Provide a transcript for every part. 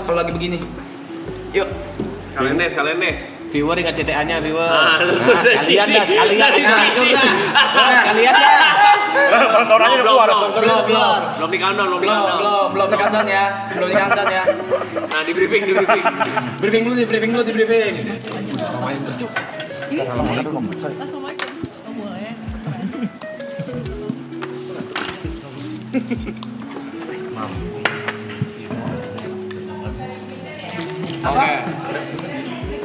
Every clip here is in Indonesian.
kalau lagi begini. Yuk. Sekalian deh. Viewer ingat CTA-nya, viewer. Sekalian dah. Sekalian dah. Orangnya udah keluar. Belum di countdown ya. Belum di countdown ya. Nah, di briefing. Briefing dulu. Oke.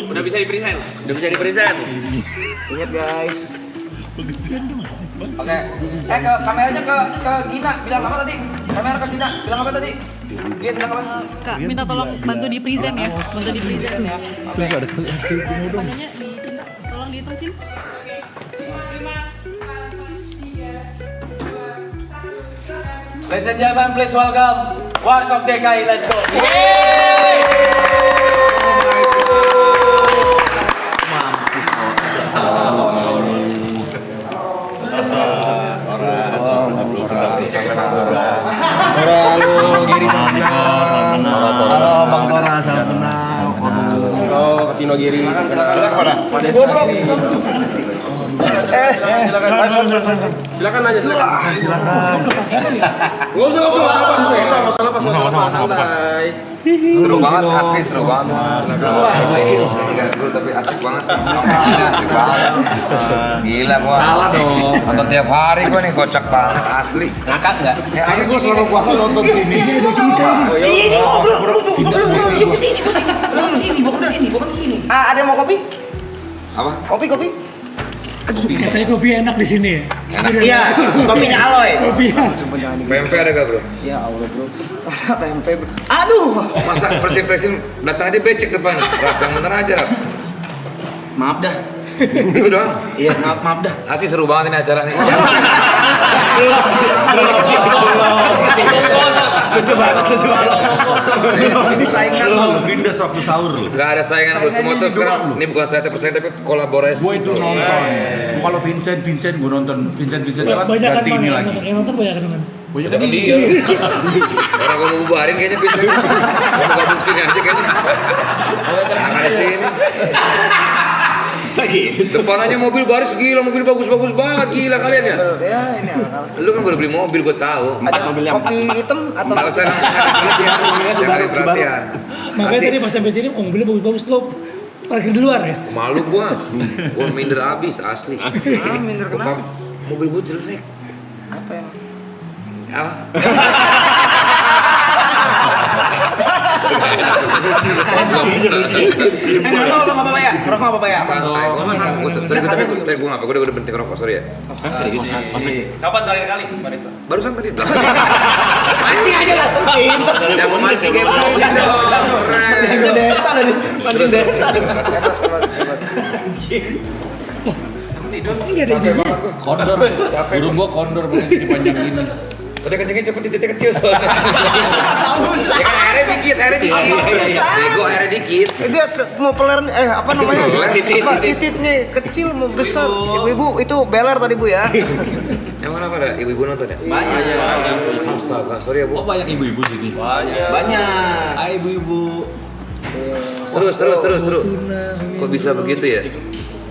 Udah bisa di-present. Ingat guys. Oke. Ke kameranya ke Gina. Bilang apa tadi? Kamera ke Gina. Bilang apa tadi? Gina bilang apa? Kak, minta tolong bantu di present ya. Bantu di present ya. Oke. Makanya tolong dihitung Cin. Ladies and gentlemen, please welcome Warkop DKI. Let's go. Tino Giri. Silakan aja, silakan. Enggak usah santai. Seru banget, asli seru banget. Enggak seru tapi asik banget. Asik banget. Gila gua. Salah dong. Nonton tiap hari gua nih, kocak banget asli. Ngakak nggak? Ya, Ini gua selama puasa nonton sini. Sini ngobrol, bukan di sini. Ah, ada yang mau kopi? Apa? Kopi. Katanya kopi enak di sini ya. Iya, kopinya Aloy. PMP ada gak bro? Ya Allah bro. Ada tempe. Aduh. Masa first impression datang aja becek depan. Rap, yang bener aja Rap. Maaf dah. Itu doang. Iya, maaf dah. Asli seru banget ini acara nih. Lucu banget. Ini saingan lo, Bindes waktu sahur lo. Gak ada saingan bro, semua tuh sekarang. Ini bukan saya persen tapi kolaborasi. Gue itu nonton. Kalau Vincent gue nonton. Vincent lewat Banyak kan ganti ini lagi. yang nonton banyak kan. Banyak Jangan dia. Orang gue mau bubarin kayaknya Vincent. Gue mau gabung sini aja kayaknya. Ada sini. Depan aja mobil baris gila, mobil bagus-bagus banget gila kalian ya. Ya ini akal. Lu kan baru beli mobil, gue tahu. Kopi hitam atau Kalau saya nggak perhatian. Makanya tadi pas sampai sini mobilnya bagus-bagus lo parkir di luar ya. Malu gua minder abis asli. minder Gua kenapa? mobil gua jelek. Apa yang? Ah. Ngerokok apa ya? Santai. Sorry gua ngapa? Gua udah berhenti ngerokok, sorry ya. Kapan terakhir kali, Barista? Barusan tadi bilang. Mancing aja lah. Yang mau mancing kayak Mancing desa tadi. Mancing desa. Ini ada ide. Kondor. Burung gua kondor begini panjang gini. Tadi kencengnya cepet titiknya kecil soalnya. Ya kan airnya dikit. Bego airnya dikit. Dia mau peler apa namanya? Tititnya kecil mau besar. Ibu-ibu itu beler tadi Bu ya. Yang mana pada ibu-ibu nonton ya? Banyak. Astaga, sorry ya Bu. Banyak ibu-ibu sini. Banyak. Hai ibu-ibu. Seru. Kok bisa begitu ya?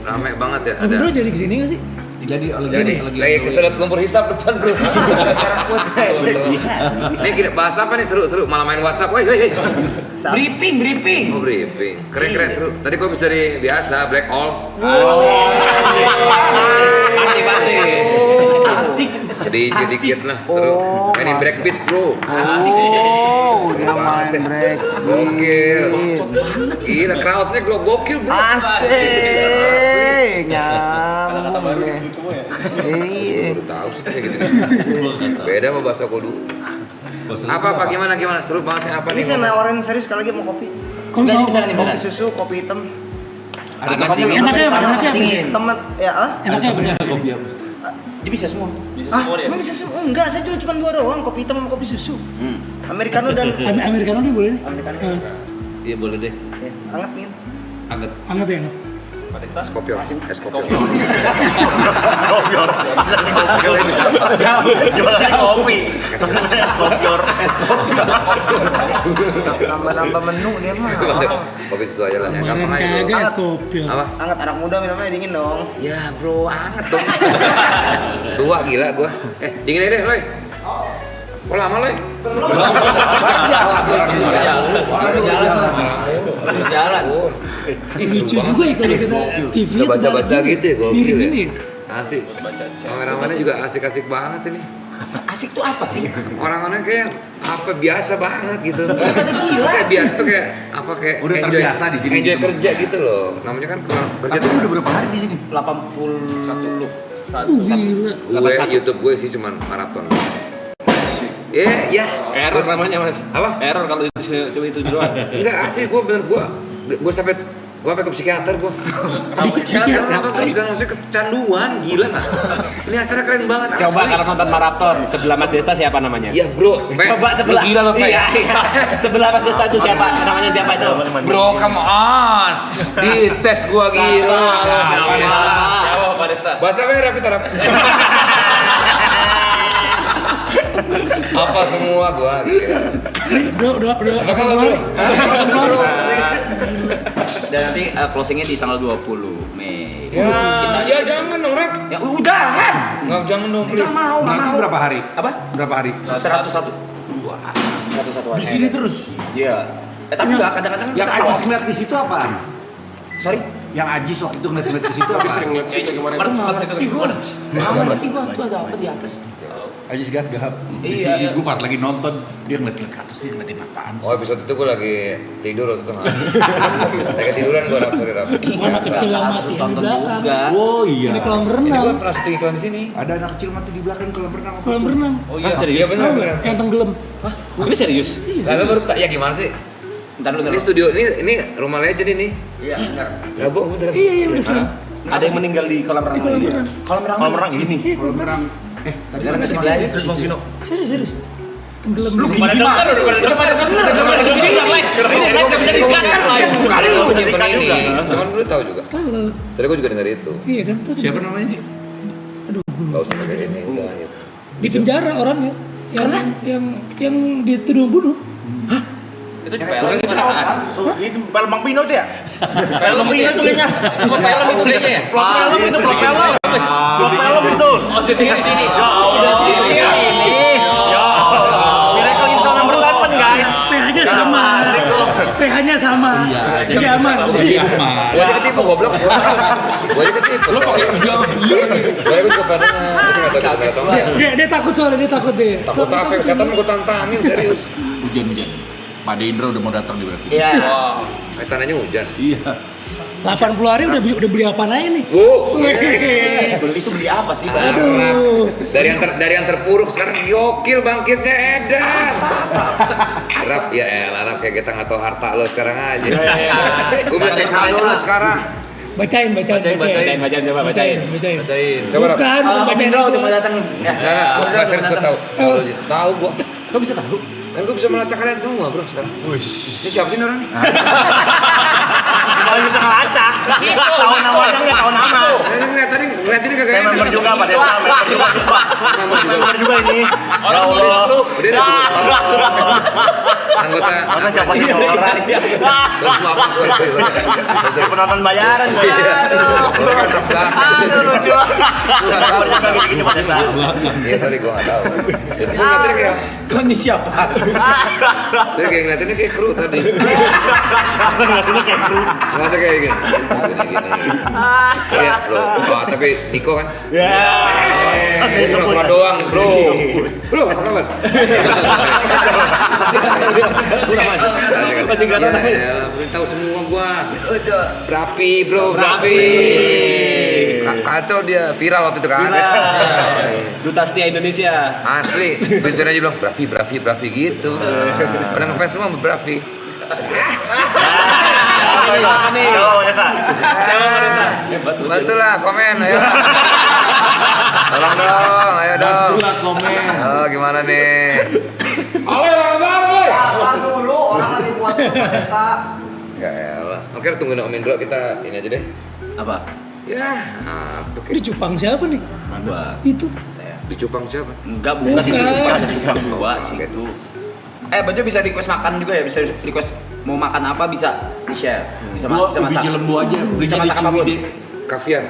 Ramai banget ya. Ada. Bro jadi kesini nggak sih? Jadi Lagi kesedot lumpur hisap depan bro. Ini gini, bahas apa nih seru malah main WhatsApp. Woi. Briefing. Oh briefing, keren seru. Tadi gue habis dari biasa Black All. Party. Asik. Dikit lah seru. Mainin breakbeat bro. Udah main break. Gokil. Gila crowdnya gokil bro. Asik. Nyam. Iya. Baru tahu sih kayak gitu. Beda sama bahasa kodu. Apa gimana seru banget nih apa Ini nih? saya nawarin serius sekali lagi mau kopi. Enggak, ini beneran. Kopi susu, kopi hitam. Ada Panas dingin. Enaknya apa? Panas Enaknya apa? dingin. Temen ya Enaknya apa? kopi apa? Dia bisa semua. Emang bisa semua? Enggak, saya jual cuma 2 doang, kopi hitam sama kopi susu. Americano dan Americano nih boleh nih. Americano. Eh, Iya boleh deh. Ya, anget nih. Anget ya anget. Skopior. Skopior. Jualan kopi. Nambah menu dia mah. Kopi susu aja lah ya. Kemarin Gampang aja. kagak es kopi. Apa? Anget anak muda minumnya dingin dong. Ya bro, anget dong. Tua gila gua. Dingin aja deh, Loy. Kok lama, Loy? Jalan. Lucu juga ya kalau kita TV Bisa baca-baca gitu ya, gokil mirip ya. ini. Asik. Kameramannya juga asik-asik banget ini. Asik tuh apa sih? Orang-orang kayak apa biasa banget gitu. Kayak biasa tuh kayak apa kayak Udah enjoy, terbiasa di sini. enjoy kerja gitu loh. Namanya kan kerja tuh Udah berapa hari di sini? 81 lu. Gila. gue YouTube gue sih cuman maraton. Ya. Error namanya Mas. Apa? Error kalau cuma itu doang. Enggak asli gue bener gue sampai ke psikiater gue. Nonton terus kan maksudnya kecanduan gila nggak? Ini acara keren banget. Coba asli. kalau nonton maraton sebelah Mas Desta siapa namanya? Ya bro, Coba sebelah. Lu gila lo Pe. Iya. Sebelah Mas Desta itu siapa? Namanya siapa itu? Bro, come on. Di tes gua gila. Siapa Pak Desta? Bahasa merah kita rap. Apa semua gua gila. Udah. Apa kabar, bro? Dan nanti closingnya di tanggal 20 Mei. Ya jangan dong, Rap. Ya udahan. Enggak jangan dong, please. Nggak mau. Berapa hari? Apa? Berapa hari? 101. 101 hari. Di sini terus. Iya. Tapi enggak kadang-kadang Yang kita Ajis ngeliat di situ apaan? Sorry. Yang Ajis waktu itu ngeliat di situ Tapi apaan? sering ngeliat sih kemarin. Baru nggak ngerti gua. Nggak ngerti gua tuh ada apa di atas. Ajis gagap. Di Iya. sini gue pas lagi nonton dia ngeliat ke atas, dia ngeliatin apaan sih? Oh, episode itu gua lagi tidur waktu itu. Lagi ketiduran gua, Rap, sorry, Rap. Anak kecil yang mati di Tonton belakang. juga. Oh iya. Di kolam Ini renang. gua pernah syuting iklan di sini. Ada anak kecil mati di belakang kolam renang. Kolam renang. Oh iya Iya benar benar. Yang tenggelam. Ini serius? Lalu baru tak ya gimana sih? Bentar dulu. Ini studio ini rumah legend ini. Iya, benar. Ya, Bu, bener. Iya bener. Ada yang meninggal di kolam renang. Di kolam renang. Kolam renang ini. Iya kolam renang. Serius Bang Vino. Serius. Tenggelam. Lu pada denger udah pada denger. Ini enggak bisa dikat lah. Ada lu nyimpen ini. Cuman lu tahu juga. Tahu. Soalnya gua juga denger itu. Iya kan. Terus Siapa namanya? aduh gue Enggak usah pakai ini udah. Ya. di penjara orangnya. Yang dituduh bunuh. Itu film Itu film Bang Pino tuh ya? Film Pino tuh kayaknya. Film itu kayaknya ya? Film itu film itu. Oh, syutingnya di sini. Ya Allah, ini. Ya Allah. Miracle in Cell Number 11 guys. pH-nya sama. pH-nya sama. Jadi aman. Gua aja ketipu goblok. Gua aja ketipu. Lu pakai hijab. Soalnya gua juga pernah dengar. Tapi enggak tahu benar atau enggak. Dia takut soalnya dia takut deh. Takut apa? Setan gua tantangin serius. Hujan-hujan. Pak Indra udah mau datang nih berarti. Iya. Tanahnya hujan. Iya. 80 hari udah beli apa aja nih? Itu beli apa sih? Aduh. Dari yang terpuruk sekarang gokil bangkitnya edan. Rap ya elah Rap kayak kita nggak tahu harta lo sekarang aja. Gue mau cek saldo lo sekarang. Bacain. Coba bacain. Coba Rap. Bukan, bacain Indra dulu. udah mau datang. Nah, gue serius gue tahu. Tahu gue. Kok bisa tahu? Kan gue bisa melacak kalian semua bro sekarang. Ini siapa sih ini orang nih? Kalau bisa ngelacak. Tahu namanya enggak tahu nama. Ngeliat ini kagak Saya enak. member juga Pak Desa, member juga. Member juga ini. Ya Allah. Udah deh. Anggota. Masa siapa sih orang? Penonton bayaran gue. Aduh lucu. Member juga gitu-gitu Pak Desa. Iya tadi gue nggak tahu. Jadi saya ngeliatin kayak, Tony siapa? saya kayak ngeliatinnya kayak kru tadi. Ngeliatinnya kayak kru. Sengaja kayak gini. Lihat bro. Oh tapi Niko kan? Ya. Ini pura doang bro. Bro apa kabar? Masih nggak tahu. Ya, tahu semua gua. Brafi bro, Brafi. Kacau dia, viral waktu itu kan. Duta Setia Indonesia. Asli, Vincent aja bilang Brafi gitu. Pada ngefans semua sama Brafi. Siapa nih? Yo, Desa. Bantu lah, komen ayo. Tolong dong, ayo dong. Komen. Oh, gimana nih? Oleh, oleh. Sabar dulu, orang lagi buat pesta. Ya elah. Oke, tungguin Om Indro kita ini aja deh. Apa? Ya, apa Di Cupang siapa nih? Gua. Itu. Saya. di Cupang siapa? Enggak, bukan Bukan. itu cuma ada cuma dua sih itu. Baca bisa request makan juga ya, bisa request mau makan apa bisa di share. Bisa bisa masak. biji lembu aja. Bisa masak apapun. Kaviar.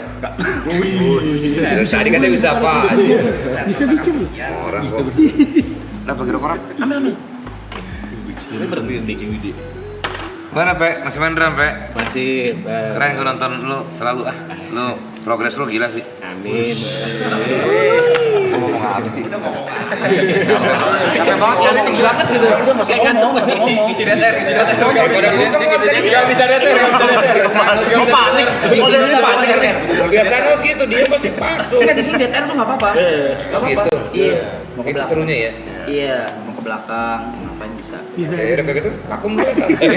Dan tadi katanya bisa apa aja. Bisa bikin loh. Orang kok. Kenapa kira orang? Ini berhenti Ciwidi. Mana Pe? Masih main drum Pe? Masih. Keren gue nonton lu selalu Lu progres lu gila sih. Amin. Gue ngomong apa sih? Capek banget ya ini banget gitu. Udah masih ngomong, isi DTR, isi DTR. Udah buseng lu Enggak bisa DTR, enggak bisa DTR. Kebiasaan lu gitu, dia pasti pasung. Kan di sini DTR tuh enggak apa-apa. Enggak apa-apa. Gitu. Iya. Mau ke Itu belakang. serunya ya. Iya, mau ke belakang, ngapain bisa. Bisa. Ya udah kayak gitu, vakum dulu santai.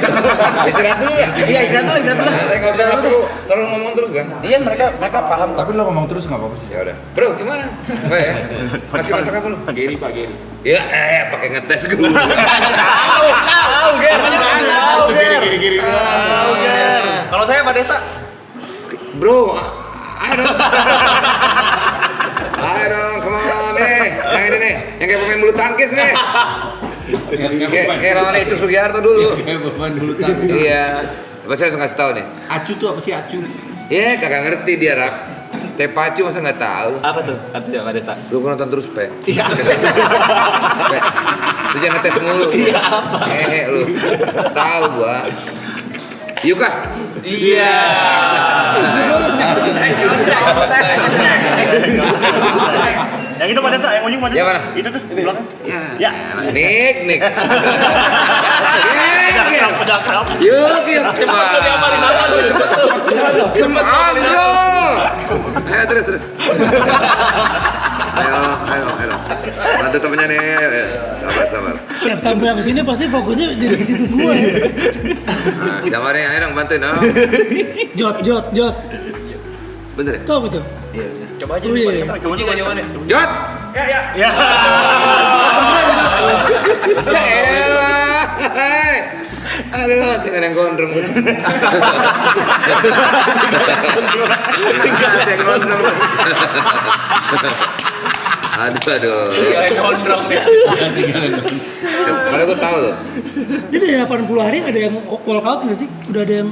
Istirahat dulu ya. Iya, istirahat dulu. Santai enggak usah perlu selalu ngomong terus kan. Iya, mereka paham. Tapi lo ngomong terus nggak apa-apa sih. Ya udah. Bro, gimana? Apa ya? Masih masak apa lu? Geri Pak Geri. Ya, pakai ngetes gue. Tahu, Ger. Tahu, Ger. Giri. Tahu, Ger. Kalau saya Pak Desa, Bro, I don't, come on nih. Yang ini nih, yang kayak pemain bulu tangkis nih. Kayak lawan itu Sugiharto dulu. Kayak pemain dulu tadi. Iya. Coba saya langsung kasih tahu nih. Acu tuh apa sih Acu? Ya, kagak ngerti dia, Rap. Tepacu masa nggak tahu. Apa tuh? Artinya Pak Desta. Lu nonton terus, Pe. Iya. Pe. Lu jangan ngetes mulu. Iya, apa? Lu. Tahu gua. Yuka. iya. Yang itu Pak Desta, yang ujung Pak Desta. Ya, mana? Itu tuh di belakang. Ya. Ya. Nik. Nik. Pedang. Yuk. Coba. Cepet diamalin apa lu? Cepet tuh. Cepet ambil. Ayo terus. Ayo. Bantu temennya nih. Sabar. Setiap tamu yang kesini pasti fokusnya jadi ke situ semua ya. Nah, siapa nih? Ayo dong bantuin dong. Jot. Bener ya? Tahu betul. Iya. Coba aja Oh, dulu, iya. Pak Desta. Kunci enggak jawabannya? Jot. Ya. Ya elah. Aduh, tinggal yang gondrong. Tinggal yang gondrong. Aduh. Yang gondrong nih. Kalau gue tahu loh. Ini dari 80 hari ada yang walkout nggak sih? Udah ada yang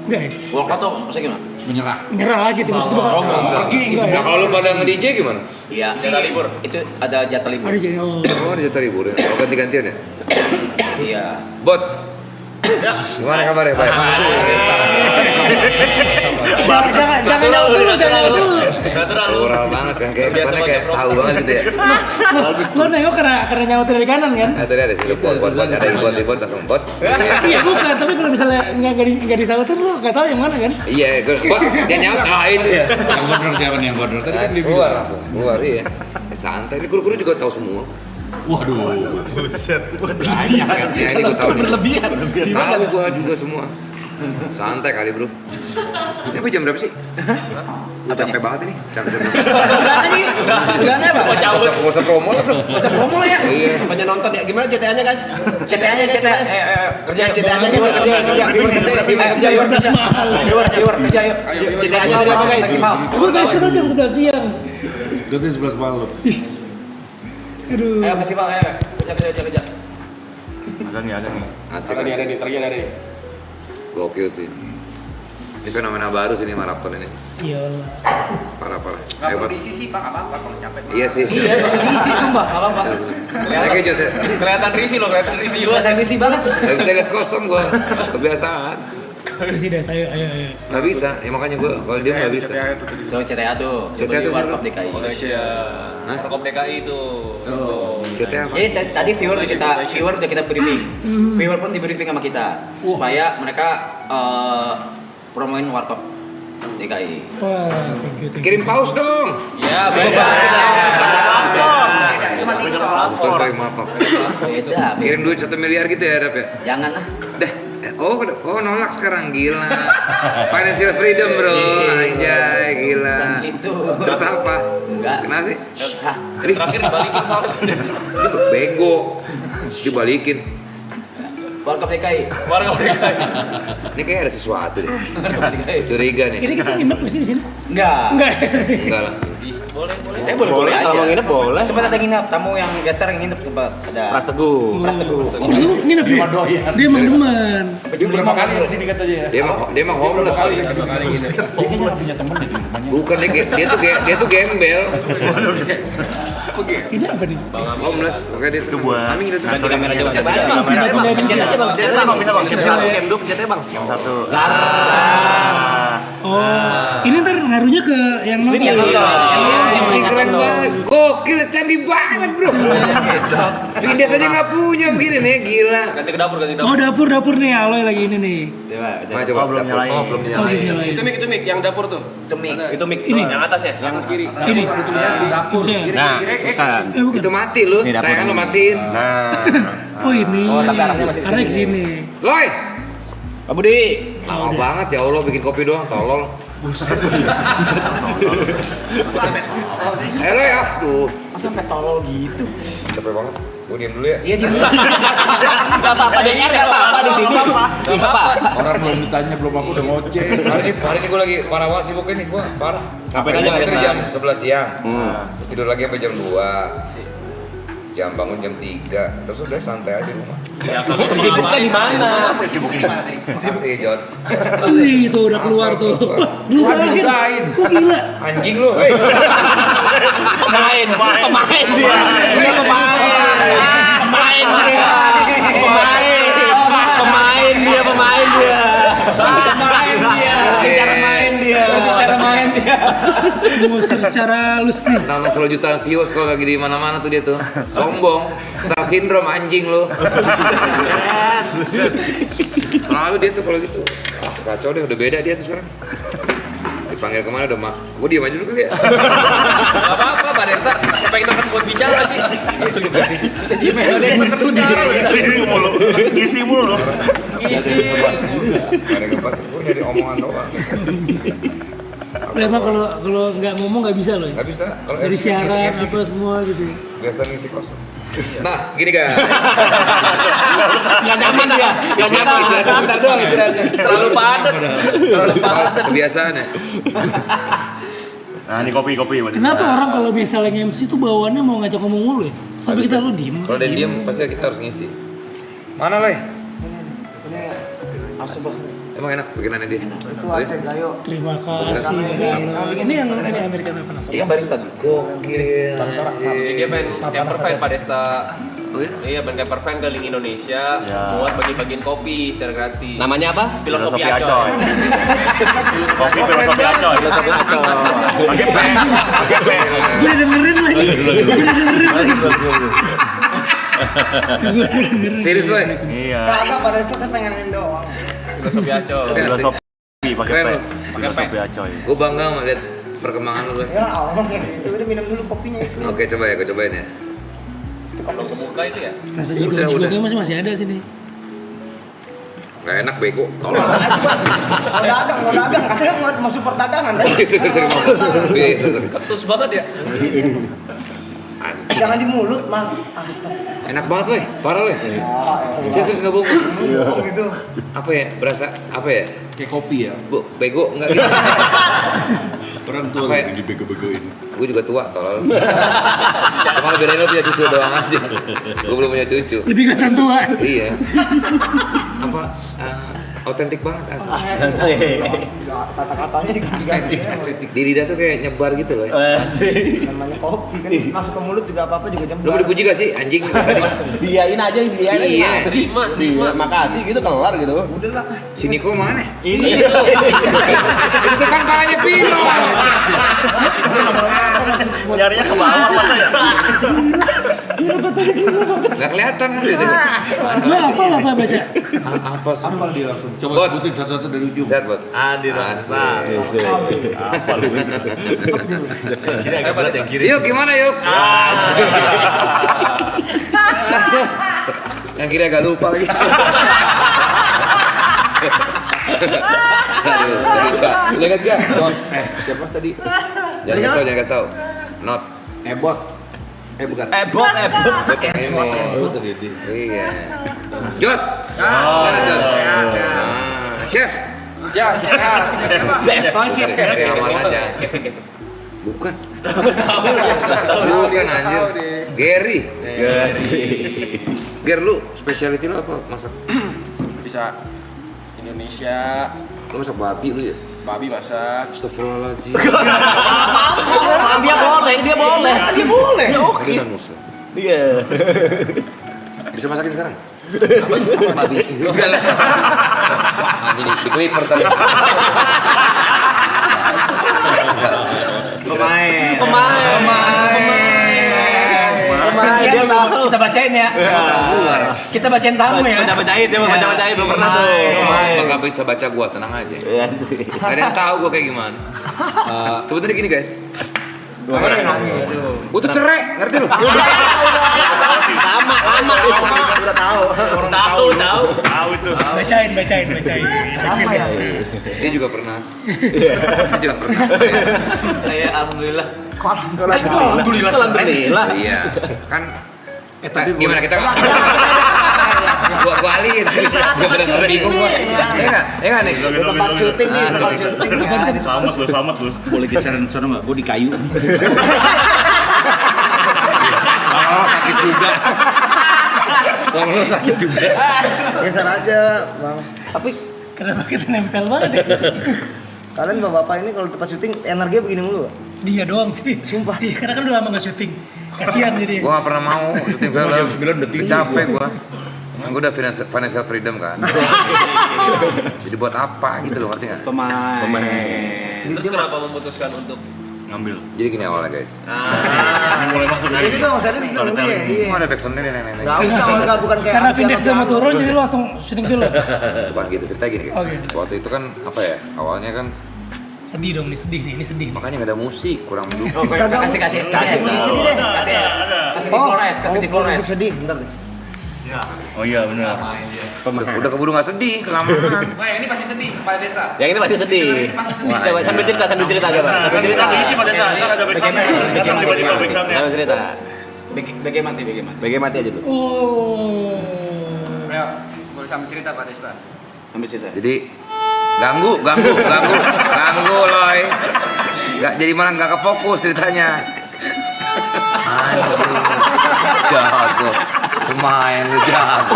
enggak ya? Walkout tuh maksudnya gimana? Menyerah. Nyerah gitu maksudnya bukan pergi enggak ya? Nah kalau lu pada nge-DJ gimana? Iya. Jatah libur. Itu ada jatah libur. Ada jadi Oh, ada jatah libur ya? Oh, ganti-gantian ya? Iya. Bot. Gimana kabarnya, Pak? Jangan jauh dulu. Plural banget kan, kayak kesannya kayak tahu banget gitu ya. Lo nengok karena nyaut dari kanan kan? Nah, tadi ada sih bot, ada ibot langsung bot. Iya bukan, tapi kalau misalnya nggak disautin lo nggak tahu yang mana kan? Iya, bot dia nyaut, itu ya. Yang gondrong siapa nih yang gondrong? Tadi kan dia Keluar bilang. langsung, keluar iya. Santai, ini kru-kru juga tahu semua. Waduh. Banyak kan. Ya ini gue tahu nih. Berlebihan. Tahu gue juga semua. Santai kali bro. Ini apa jam berapa sih? Capek banget ini. Capek. Gimana apa? Gak usah promo lah bro. Masa promo lah ya? Iya. Banyak nonton ya. Gimana CTA-nya guys? CTA-nya kerja CTA-nya guys. Kerja viewer kerja yuk. Viewer kerja yuk. CTA-nya ada apa guys? Gue tadi kita jam 11 siang. Itu 11 malam. Aduh. Ayo festival kerja. Ada nih. Asik. nih, terjadi ada nih. Gokil sih. Ini fenomena baru sih ini maraton ini. Iyalah. Parah. Gak perlu diisi sih pak, apa kalau capek. Iya sih. Iya, gak usah diisi sumpah, gak apa-apa. Kayak Jod ya. Kelihatan risi juga. Saya risi banget sih. Gak bisa lihat kosong gua. Kebiasaan. Isi des, ayo. Gak bisa. Ya makanya gua kalau dia gak bisa. Tuh CTA tuh. CTA tuh Warkop siapa? DKI. Hah? Warkop DKI itu. CTA apa? Jadi tadi viewer udah kita briefing. Viewer pun di briefing sama kita supaya mereka promoin Warkop DKI. Wah, thank you. Kirim paus dong. Ya, beda. Itu mati Sorry maaf. Beda. Kirim duit 1 miliar gitu ya Rap ya? Jangan lah. Dah. Oh nolak sekarang gila. Financial freedom bro, anjay gila. Bukan gitu. Terus apa? Enggak. Kenapa sih? Hah, Terakhir dibalikin soalnya. Dia bego. Dibalikin. Warkop DKI. Ini kayak ada sesuatu deh. Curiga nih. Ini kita nginep nggak sih di sini? Enggak. Enggak lah. Kita boleh aja. Kalau nginep boleh. Sempat ada nginep, tamu yang geser yang nginep tempat ada. Pras Teguh. Oh, lu nginep ya? Dia emang demen. Dia berapa kali di sini katanya ya? Dia emang homeless kali. Bukan dia tuh gembel. Ini apa nih? Homeless. Makanya dia suka buat. Kami gitu tuh. Kamera aja, Bang. Pindah-pindah Pencet aja, Bang. Pencet aja, Bang. Cam 1, Cam 2, pencetnya, Bang. Cam 1. Oh, ini ntar ngaruhnya ke yang nonton. Anjing keren banget. Gokil, canggih banget, Bro. Vindes aja nggak punya begini nih, gila. Ganti ke dapur. Oh, dapur nih Aloy lagi ini nih. Coba belum nyalain. Oh, belum nyalain. Itu mic yang dapur tuh. Itu mic. Ini. Yang atas ya? Yang atas kiri. Ini. Dapur. Nah, bukan. Bukan. Itu mati lu, tayangan lu matiin. Oh, ini. tapi arahnya masih Arahnya ke sini. Loy, Pak Budi. lama banget ya Allah bikin kopi doang, tolol. Loy, aduh. Masa sampai tolol gitu? Capek banget. Gue diem dulu ya. Iya, di sini. Enggak apa-apa, dengar enggak apa-apa di sini. Enggak apa-apa. Orang belum ditanya, belum aku udah ngoceh. Hari ini gue lagi parah banget sibuk ini, gue parah. Ngapain aja nggak ada jam 11 siang. Terus tidur lagi sampai jam 2. Jam bangun jam 3. Terus udah santai aja di rumah. Sibuknya di mana? Masih Jod. Wih, itu udah keluar tuh. Dulu terakhir. Kok gila? Anjing lu, hei. Pemain dia. Dia pemain dia. Cara main dia. Ngusir secara halus nih. Nonton 10 jutaan views kalau lagi di mana-mana tuh dia tuh. Sombong. Star syndrome anjing lu. Selalu dia tuh kalau gitu. Ah, kacau deh, udah beda dia tuh sekarang. Dipanggil kemana udah mah. Gua diam aja dulu kali ya. Gak apa-apa, Pak Desta. Pengen tempat buat bicara sih. Di mana dia tempat bicara. Isi mulu. Isi. Ada ngepas, gua nyari omongan doang. Emang kalau nggak ngomong nggak bisa loh. Nggak bisa. Kalau Dari MC siaran gitu, apa semua gitu. biasa ngisi kosong. Nah, gini kan. Enggak nyaman dia. Enggak nyaman. Istirahatnya bentar doang istirahatnya. Terlalu padat. Kebiasaan ya. Nah, ini kopi. Kenapa orang kalau misalnya MC tuh bawaannya mau ngajak ngomong mulu ya? Sampai kita lu diem. Kalau dia diem pasti kita harus ngisi. Mana Leh? Emang enak bikinannya dia? Itu Aceh Gayo. Terima kasih. Ini yang American apa nasi? Iya, barista. Gokil. Dia pengen camper van Pak Desta. Iya, pengen camper van keliling Indonesia buat bagi-bagiin kopi secara gratis. Namanya apa? Filosofi Acoy. Kopi filosofi Acoy. Filosofi Acoy. Pakai P. Gue dengerin lagi. Serius Leh? Iya. Kagak pada itu saya pengenin doang. Filosofi Acoy. Filosofi pakai P. Keren. Filosofi Acoy. Gue bangga melihat perkembangan lu Leh. Ya Allah itu udah minum dulu kopinya itu. Oke coba ya, gue cobain ya. Kalau kebuka itu ya. Rasa juga masih ada sini. Gak enak bego, tolong. Mau dagang, katanya mau super dagangan. Ketus banget ya. Jangan di mulut, Mang. Astaga. Enak banget Leh, parah Leh. Serius nggak bohong. Gitu. Apa ya, berasa apa ya? Kayak kopi ya. Bu, bego nggak gitu. Orang tua Apa ya? yang dibego-begoin. Gue juga tua, tolol. Cuma bedain lo punya cucu doang aja. Gue belum punya cucu. Lebih kelihatan tua. Iya. Apa? Autentik banget asli. Kata-katanya diganti. Estetik. Di lidah tuh kayak nyebar gitu loh. Namanya kopi kan masuk ke mulut juga apa-apa juga Lo jembar. mau dipuji gak sih anjing tadi? Diain aja, diain aja. Iya. Iya, makasih gitu kelar gitu. Udah lah. Si Niko mana? Ini Itu kan palanya Pino. Nyarinya ke bawah masa ya? Gak kelihatan kan gitu. Lo hafal apa baca? Apa sih? Apa dia langsung? Coba Bot. sebutin satu-satu dari ujung. Sehat buat. Adi Rasa. Apa lu? Kiri agak berat yang kiri. Yuk gimana yuk? Yang kiri agak lupa lagi. Aduh, gak bisa. Udah ingat gak? Siapa tadi? Jangan kasih tau. Not. Ebot. Bukan. Ebot. Buat yang ini. Ebot tadi. Iya. Jod. Chef. Aman aja. Bukan. Bukan anjir. Gary. Ger, lu specialty lu apa masak? Bisa Indonesia, Lu masak babi lu ya? babi masak. Astagfirullahaladzim. Dia boleh. Tadi udah muslim. Iya. Bisa masakin sekarang? Apa babi? Udah lah. Wah, ini di clipper tadi. Dia tahu. Kita bacain ya. Kita bacain tamu ya. Bacain belum pernah tuh. Nggak bisa baca gua, tenang aja. Gak ada yang tahu gua kayak gimana. Sebetulnya gini guys. Gua tuh cerai, ngerti lu? Lama. Udah tahu. Tahu itu. Bacain. Dia juga pernah. Ya alhamdulillah. Alhamdulillah. Iya. Kan gimana kita gua alihin. Gua bener-bener bingung gua. Iya enggak nih? Tempat syuting nih, tempat syuting. Selamat lu. Boleh geseran sono enggak? Gua di kayu. Sakit juga. Lama sakit juga. Geser aja, Bang. Tapi Kenapa kita nempel banget ya? kalian bapak-bapak ini kalau tempat syuting energinya begini mulu? Dia doang sih. Sumpah. Iya, karena kan udah lama gak syuting. Kasihan jadi. Gua gak pernah mau syuting film. Jam 9 udah tinggi. Capek gua. Gua udah financial freedom kan. Jadi buat apa gitu loh, ngerti gak? Terus kenapa memutuskan untuk Ngambil. Jadi gini awalnya guys. Ini mulai masuk dari. Ini tuh serius dulu Mau ada backsoundnya nih. Gak usah, enggak bukan kayak Karena Vindex udah mau turun jadi lu langsung syuting film. Bukan gitu, ceritanya gini guys. Oh, gitu. Waktu itu kan apa ya? Awalnya kan Sedih dong nih, sedih nih, ini sedih. makanya gak ada musik, kurang mendukung. Kasih musik sedih deh. Kasih di Flores, kasih di Flores. Musik sedih, bentar deh. Oh iya benar. Udah keburu gak sedih, kelamaan. Ini pasti sedih, Pak Desta. Yang ini masih sedih. Coba sambil cerita coba. Sambil cerita. Ntar ada backsound. Tiba-tiba backsoundnya. Sambil cerita. BG mati aja dulu. Oh. Ayo, boleh sambil cerita Pak Desta. Ambil cerita. Jadi ganggu loy. Gak jadi malah gak kefokus ceritanya. Anjir. Jago. Pemain lu jago.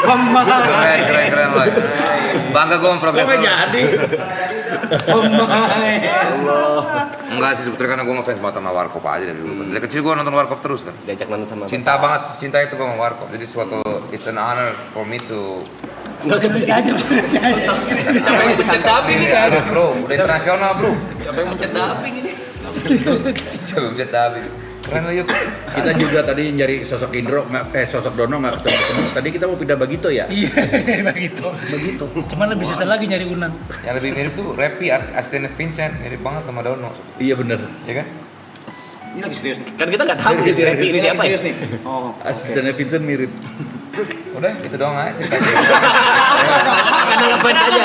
Pemain. Keren loy. Bangga gue sama progres. Kok jadi? Enggak sih, sebetulnya karena gue ngefans banget sama Warkop aja dari dulu. Dari kecil gue nonton Warkop terus kan. Diajak nonton sama. Cinta banget, cinta itu gue sama Warkop. Jadi suatu it's an honor for me to Bisa aja. Siapa yang mencet dubbing ini? Iya, bro, udah internasional bro. Siapa yang mencet dubbing ini? Siapa mencet dubbing? Keren lah yuk. Kita juga tadi nyari sosok sosok Dono nggak ketemu. Tadi kita mau pindah Bagito ya. Iya, begitu. Cuman lebih susah lagi nyari Unan. Yang lebih mirip tuh Repi, asisten Vincent, mirip banget sama Dono. Iya benar. Ya kan? Ini lagi serius nih. Kan kita nggak tahu di Repi ini siapa ya. Serius nih. Oh. Asistennya Vincent mirip. Udah, itu doang aja ceritanya. Karena ngefans aja.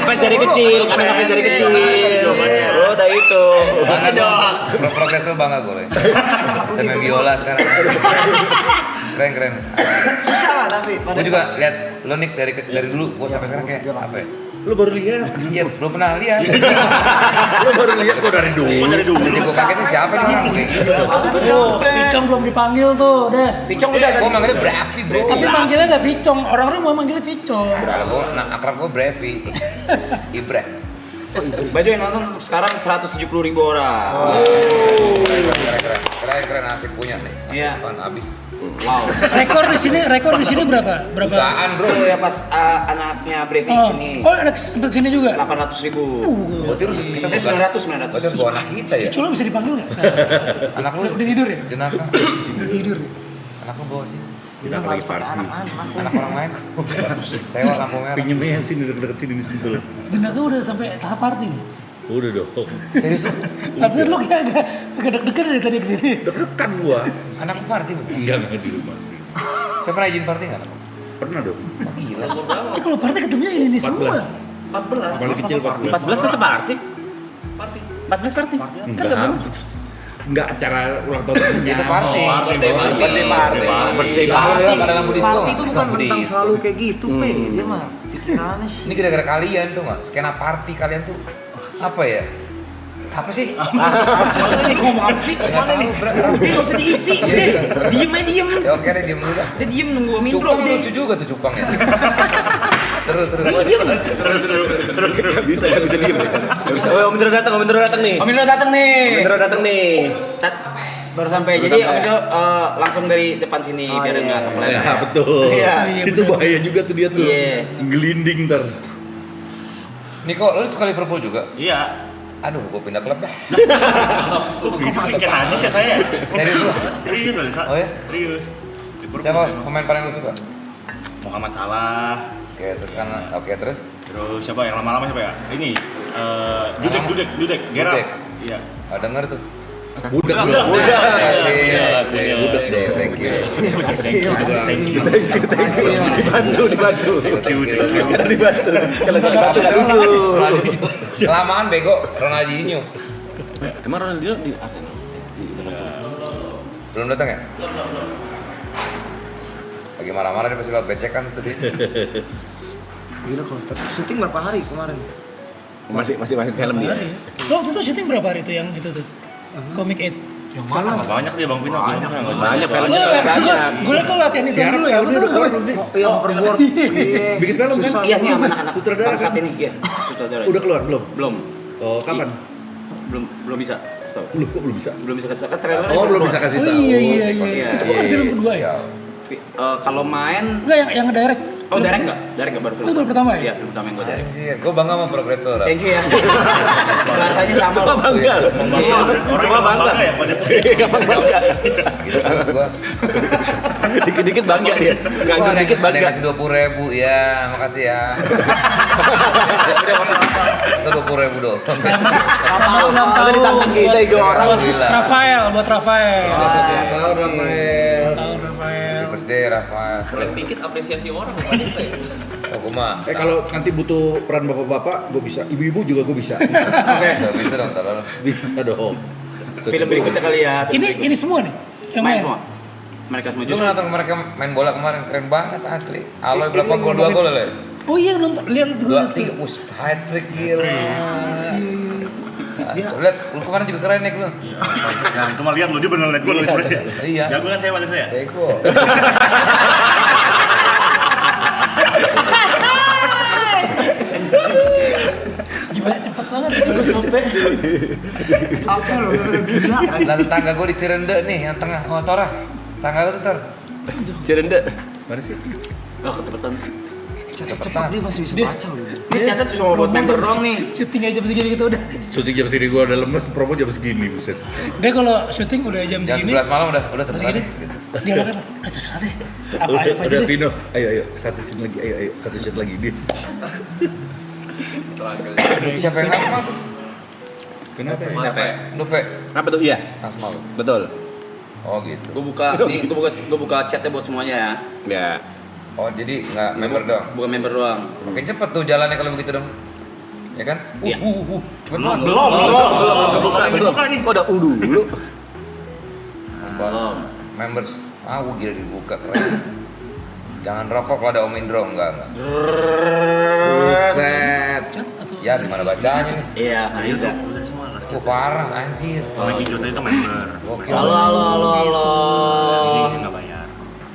Ngefans dari kecil. Udah itu. Bangga dong. Progres lu bangga gue loh. Saya main biola sekarang. Keren. Susah lah tapi. Gue juga lihat lo Nick dari dulu, gue sampai sekarang kayak apa ya? Lu baru lihat. Iya, belum pernah lihat. Lu baru lihat kok dari dulu. Jadi gue kaget nih siapa nih orang kayak gitu. Vicong belum dipanggil tuh, Des. Vicong udah kan. Gue manggilnya Brevi bro. Tapi manggilnya nggak Vicong, orang-orang mau manggilnya Vicong. Kalau gue, akrab gue Brevi. Ibrah. By the way, nonton untuk sekarang 170.000 orang. Keren asik punya nih. Iya. Asik fun abis. Wow. Rekor di sini berapa? Jutaan bro. Itu ya pas anaknya Brevi sini. Oh, anak sempet sini juga. 800.000. Berarti harus kita Eh, 900. Berarti harus bawa anak kita ya. Cula bisa dipanggil nggak? Anak lu Udah tidur ya? jenaka. Udah tidur. Anak lu bawa sih. Kita lagi party. Anak orang lain. Sewa lampu merah. Pinjemnya yang sini deket-deket sini di Sentul. Jenaka udah sampai tahap party nih. Udah dong. Serius lu? Tapi lu kayak agak deg-degan dari tadi kesini. Deg-degan gua. Anak lu party betul? Enggak di rumah. Kau pernah izin party nggak? Pernah dong. Gila. Tapi kalau party ketemunya ini semua. 14. Paling kecil 14. 14 masa party? 14 party? Enggak. nggak acara ulang tahun Itu party. Birthday party. Birthday party. Pada lampu disco. Party itu bukan tentang selalu kayak gitu, Pe. Dia mah pikirannya sih. Ini gara-gara kalian tuh nggak, skena party kalian tuh apa ya? Apa sih? Ngomong apa sih? Mana nih? Udah nggak usah diisi. Udah diem aja diem. Ya oke deh, diem dulu dah. Udah diem nunggu Om Indro. Cupang lucu juga tuh Cupang ya. Seru. Bisa diem. Oh, Om Indro datang nih. Om Indro datang nih. Baru sampai. Jadi Om Indro langsung dari depan sini biar enggak kepleset. Ya betul. Iya. Situ bahaya juga tuh dia tuh. Iya. Gelinding ntar. Niko, lu suka Liverpool juga? Iya. Aduh, gua pindah klub dah. Kok begitu sekian aja sih saya? Serius lu? Serius loh, Sa. Oh ya? Serius. Siapa pemain paling lu suka? Muhammad Salah. Oke, terus? Terus siapa yang lama-lama siapa ya? Ini Dudek, Gerard. Iya. Ah, denger tuh. Udah. Terima kasih. Thank you. Dibantu. Kalau Kelamaan bego Ronaldinho. Emang Ronaldinho di Arsenal? Belum datang ya? Lagi marah-marah dia pasti lewat becekan tuh dia. Gila kalau syuting berapa hari kemarin? Masih film dia. Lo waktu itu syuting berapa hari tuh yang itu tuh? Comic 8. Yang mana? Banyak dia Bang Pino. Banyak filmnya banyak. Gue liat tuh latihan itu dulu ya. Betul gue. Yang overboard. Bikin film kan? Iya sih anak-anak Sutradara saat kan? ini ya. Sutradara. Udah keluar belum? Belum. Oh, kapan? Belum bisa. Stop. Lu kok belum bisa? Belum bisa kasih tahu. Trailer. Oh, belum bisa kasih Oh tahu. iya. Iya. Itu bukan film kedua ya? Kalau main Enggak yang ngedirect. Oh, direct enggak baru film. Itu baru pertama ya? Iya, film pertama yang gue direct. Anjir, gua bangga sama Progress tuh. Thank you ya. Rasanya sama loh. Orang Semua bangga. ya pada Gitu terus gua. Dikit-dikit bangga dia. Nganggur Ada dikit yang bangga. kasih 20.000 ya, makasih ya. Udah 20.000 dong. Kalau ditantang kita itu orang. Alhamdulillah. Rafael, buat Rafael. Tahun Rafael. Tahun Rafael. Birthday Rafa. Sedikit apresiasi orang Padesta ya. Oh, gua mah. Kalau nanti butuh peran bapak-bapak, gue bisa. Ibu-ibu juga gue bisa. Oke. Nggak bisa dong, tolong. Bisa dong. Film berikutnya kali ya. Ini semua nih yang main semua. Mereka semua Lu justru. nonton mereka main bola kemarin keren banget asli. Aloy berapa gol? 2 gol Le? Oh iya nonton, lihat gue. 2-3 hat trick gila. Lihat, lu kemarin juga keren nih lu. Nah, itu mah lihat lu dia bener lihat gua lu. Iya. Jago kan saya pada saya. Bego. Gimana cepet banget itu sampai. Apa lo? Gila. Lah tetangga gua di Cirende nih yang tengah. Oh, Tora. Tangga lu tuh, Tor. Cirende. Mana sih? Oh, ketepetan. Cepat dia masih bisa baca loh. Ini catat cuma buat member doang nih. Syuting aja jam segini gitu udah. Syuting jam segini gue udah lemes, promo jam segini, buset. Dia kalau syuting udah jam Jam segini. 11 malam udah terserah Segini. deh. Gitu. Dia makan. Terserah deh. Apa Udah, aja udah deh. Pino, ayo, satu shoot lagi, ayo, satu shoot lagi. Dia. Siapa yang asma tuh? Kenapa? Lupe. Apa tuh? Iya. Asma lu. Betul. Oh gitu. Gue buka chatnya buat semuanya ya. Ya. Oh jadi nggak member dong. Bukan member doang. Makin cepet tuh jalannya kalau begitu dong. Ya kan? Iya. Cepet Belum. Buka nih. Kok udah dulu? Belum. Members. Ah, gila dibuka keren. Jangan rokok kalau ada Om Indro, enggak. Buset. Ya gimana bacanya nih? Iya, bisa. Tuh parah anjir. Kalau hijau tadi itu member. Gokil. Halo. Ini nggak bayar.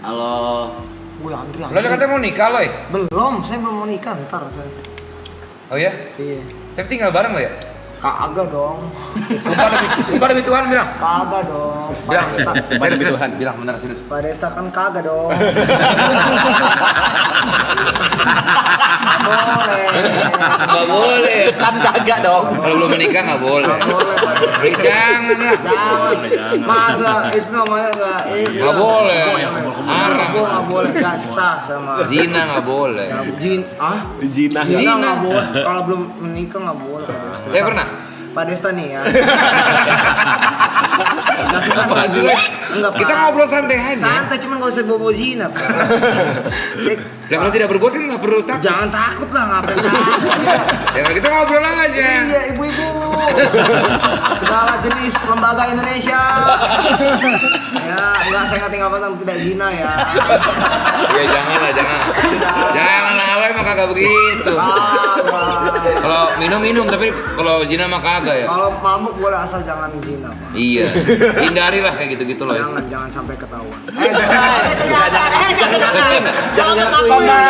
Halo. Gue antri. Lo katanya mau nikah loh ya? Belum, saya belum mau nikah ntar saya. Oh iya? Iya. Tapi tinggal bareng lo ya? Kagak dong. Sumpah demi Tuhan bilang. Kagak dong. Bilang. Sumpah demi Serius, Tuhan. bilang bener serius. Pak Desta kan kagak dong. Nggak boleh. Kan kagak dong. Kalau belum menikah nggak boleh. Nggak boleh. Jangan lah. Jangan. Masa itu namanya nggak? Nggak boleh. Haram. Gue nggak boleh nggak sah sama. Zina nggak boleh. Ya, Jin, Jinah. Zina nggak boleh. Kalau belum menikah nggak boleh. Pak Desta. Saya pernah. Pak Desta nih ya. Lakukan lagi. Enggak, Pak. Kita ngobrol santai aja. Santai, cuman nggak usah bobo zina, Pak. Ya kalau tidak berbuat kan nggak perlu takut. Jangan takut lah, ngapain takut. Ya kalau kita ngobrol aja. Iya, ibu-ibu. Segala jenis lembaga Indonesia. Ya, enggak, saya nggak tinggal pantang, tidak zina ya. Ya jangan. Jangan alay mah kagak begitu. Kalau minum tapi kalau zina mah kagak ya. Kalau mabuk boleh, asal jangan zina, Pak. Iya. Hindarilah kayak gitu-gitu loh. Jangan sampai ketahuan. Jangan ngakuin. Pemain.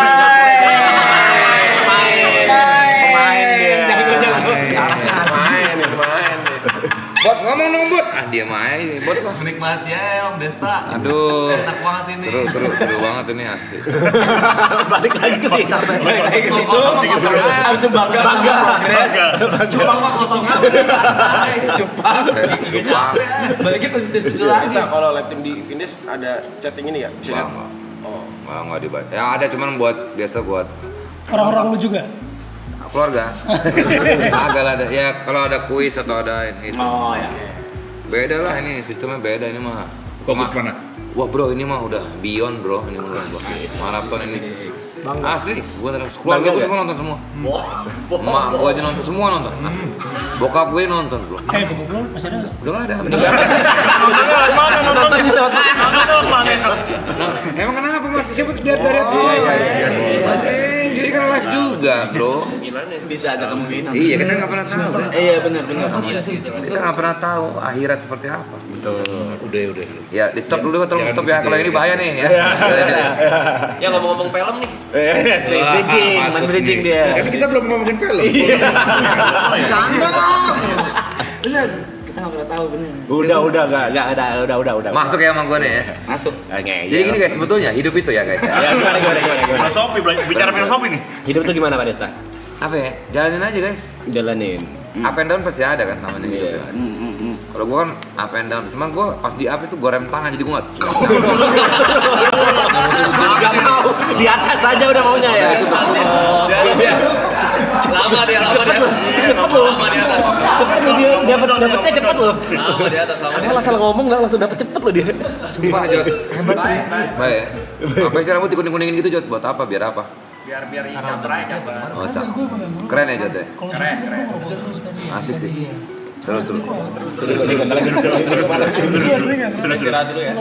Bot ngomong dong Bot. Dia main Bot lah. Menikmati ya Om Desta. Aduh. Enak banget ini. Seru banget ini asik. Balik lagi ke situ. Abis bangga. Cupang. Baliknya ke situ lagi. Desta, kalau live team di finish ada chatting ini ya? Bisa lihat? Nggak dibaca. Ya ada cuman biasa buat Orang-orang lu juga. keluarga. Agak ada. Ya kalau ada kuis atau ada ini. Oh ya. Beda lah ini, sistemnya beda ini mah. Fokus mana? Wah bro, ini mah udah beyond bro, ini menurut gua. Maraton ini. Asli, gua terus keluarga gua semua nonton semua. Emak gua aja nonton, semua nonton. Asli. Bokap gue nonton bro. Bokap lu masih ada? Udah nggak ada, meninggal. Emang kenapa masih siapa dari atas? Masih, jadi kan live juga bro. Bisa ada kemungkinan. Iya, kita nggak pernah tahu. Iya benar. Kita nggak pernah tahu akhirat seperti apa. Udah. Ya, di stop dulu, tolong stop ya. Kalau ini bahaya nih ya. Ya ngomong-ngomong film nih. Bridging dia. Kan kita belum ngomongin film. Canda. Benar. Kita nggak pernah tahu benar. Udah. Masuk ya sama gue nih ya. Masuk. Oke. Jadi gini guys, sebetulnya hidup itu ya guys. Ya, gimana? Filosofi, bicara filosofi nih. Hidup tuh gimana Pak Desta? Apa ya? Jalanin aja guys. Jalanin. Up and down pasti ada kan namanya hidup. Ya. Kalau gue kan up and down, cuman gue pas di up itu gue rem tangan jadi gue nggak. Gak mau. Di atas aja udah maunya ya. Lama dia. Cepet lu. Cepet lu dia dapetnya cepet lu. Lama di atas. Padahal asal ngomong langsung dapet cepet lu dia. Sumpah Jod. Baik ya. Apa sih rambut dikuning-kuningin gitu Jod? Buat apa? Biar apa? Biar campur aja. Oh, keren ya Jod ya? Keren. Asik sih. Seru. Istirahat dulu ya.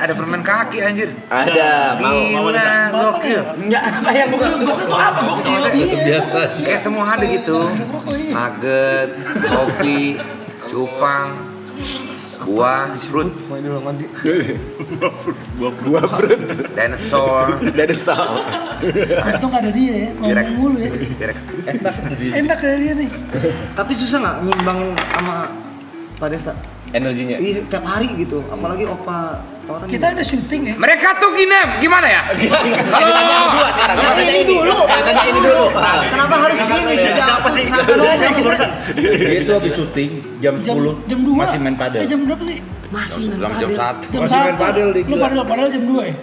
Ada permen kaki anjir. Ada. Gila, gokil. Enggak apa yang Biasa. Kayak semua ada gitu. Nugget, kopi, cupang, buah, fruit. Buah fruit. Dinosaur. Untung ada dia ya, T-Rex. ngomong mulu ya. T-Rex. Enak ada dia nih. Tapi susah nggak nyimbangin sama Pak Desta? energinya. Iya, tiap hari gitu. Apalagi opa orang. Kita ada syuting ya. Mereka tuh gimana ya? Halo. Ini dulu. Kenapa harus gini sih? Dia itu habis syuting jam 10 Jam 2. masih main padel. Jam berapa sih? Masih main Jam padel. 1. Jam Masih main 1. padel dia, Lu gila. padel jam 2 ya?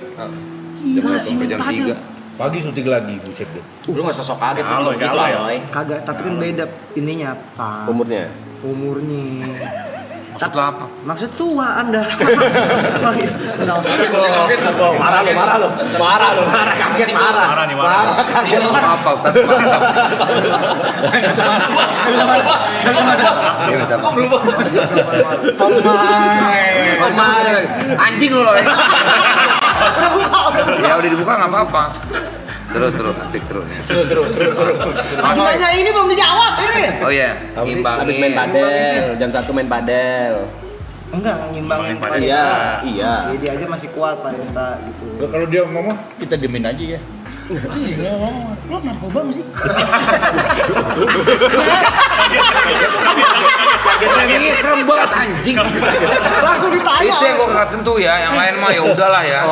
Masih main Jam padel. 3. Pagi syuting lagi, buset deh. Lu nggak sosok kaget Halo, gitu, halo, ya. Aloy. Kagak, tapi kan beda ininya, Pak. Umurnya. Umurnya. Maksud lo apa? Maksud tua Anda. Enggak usah. Marah lu. Kaget marah. Marah nih, marah. Kaget marah. Apa Ustaz? Pemain. Anjing lu loh. Ya udah dibuka nggak apa-apa. Seru, asik seru nih. Seru. Ditanya ini belum dijawab ini. Oh iya, imbangin. Habis main padel, jam 1 main padel. Enggak, ngimbangin Pak Iya, Desta. iya. Jadi dia aja masih kuat Pak Desta gitu. Kalau dia ngomong, kita diemin aja ya. Iya, lo narkoba nggak sih? Ini serem banget anjing. Langsung ditanya. Itu yang gua nggak sentuh ya, yang lain mah ya udahlah ya.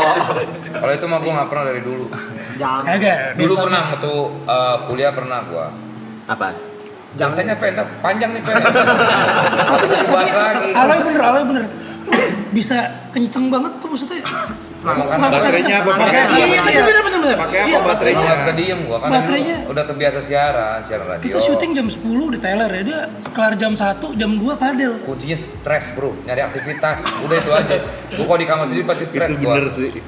Kalau itu mah gua nggak pernah dari dulu. Jangan. Agak. Dulu pernah waktu kuliah pernah gua. Apa? Jantannya pendek, panjang nih pendek. Tapi jadi bahas lagi. Aloy bener. Bisa kenceng banget tuh maksudnya. Memang kan Baterainya apa? Iya, bener. Pakai apa baterainya? nggak bisa diem gua kan Baterainya. dulu udah terbiasa siaran radio. Kita syuting jam 10 di Thailand ya, dia kelar jam 1, jam 2 padel. Kuncinya stres bro, nyari aktivitas. Udah itu aja. Gua kalau di kamar sendiri pasti stres Itu gua. bener sih.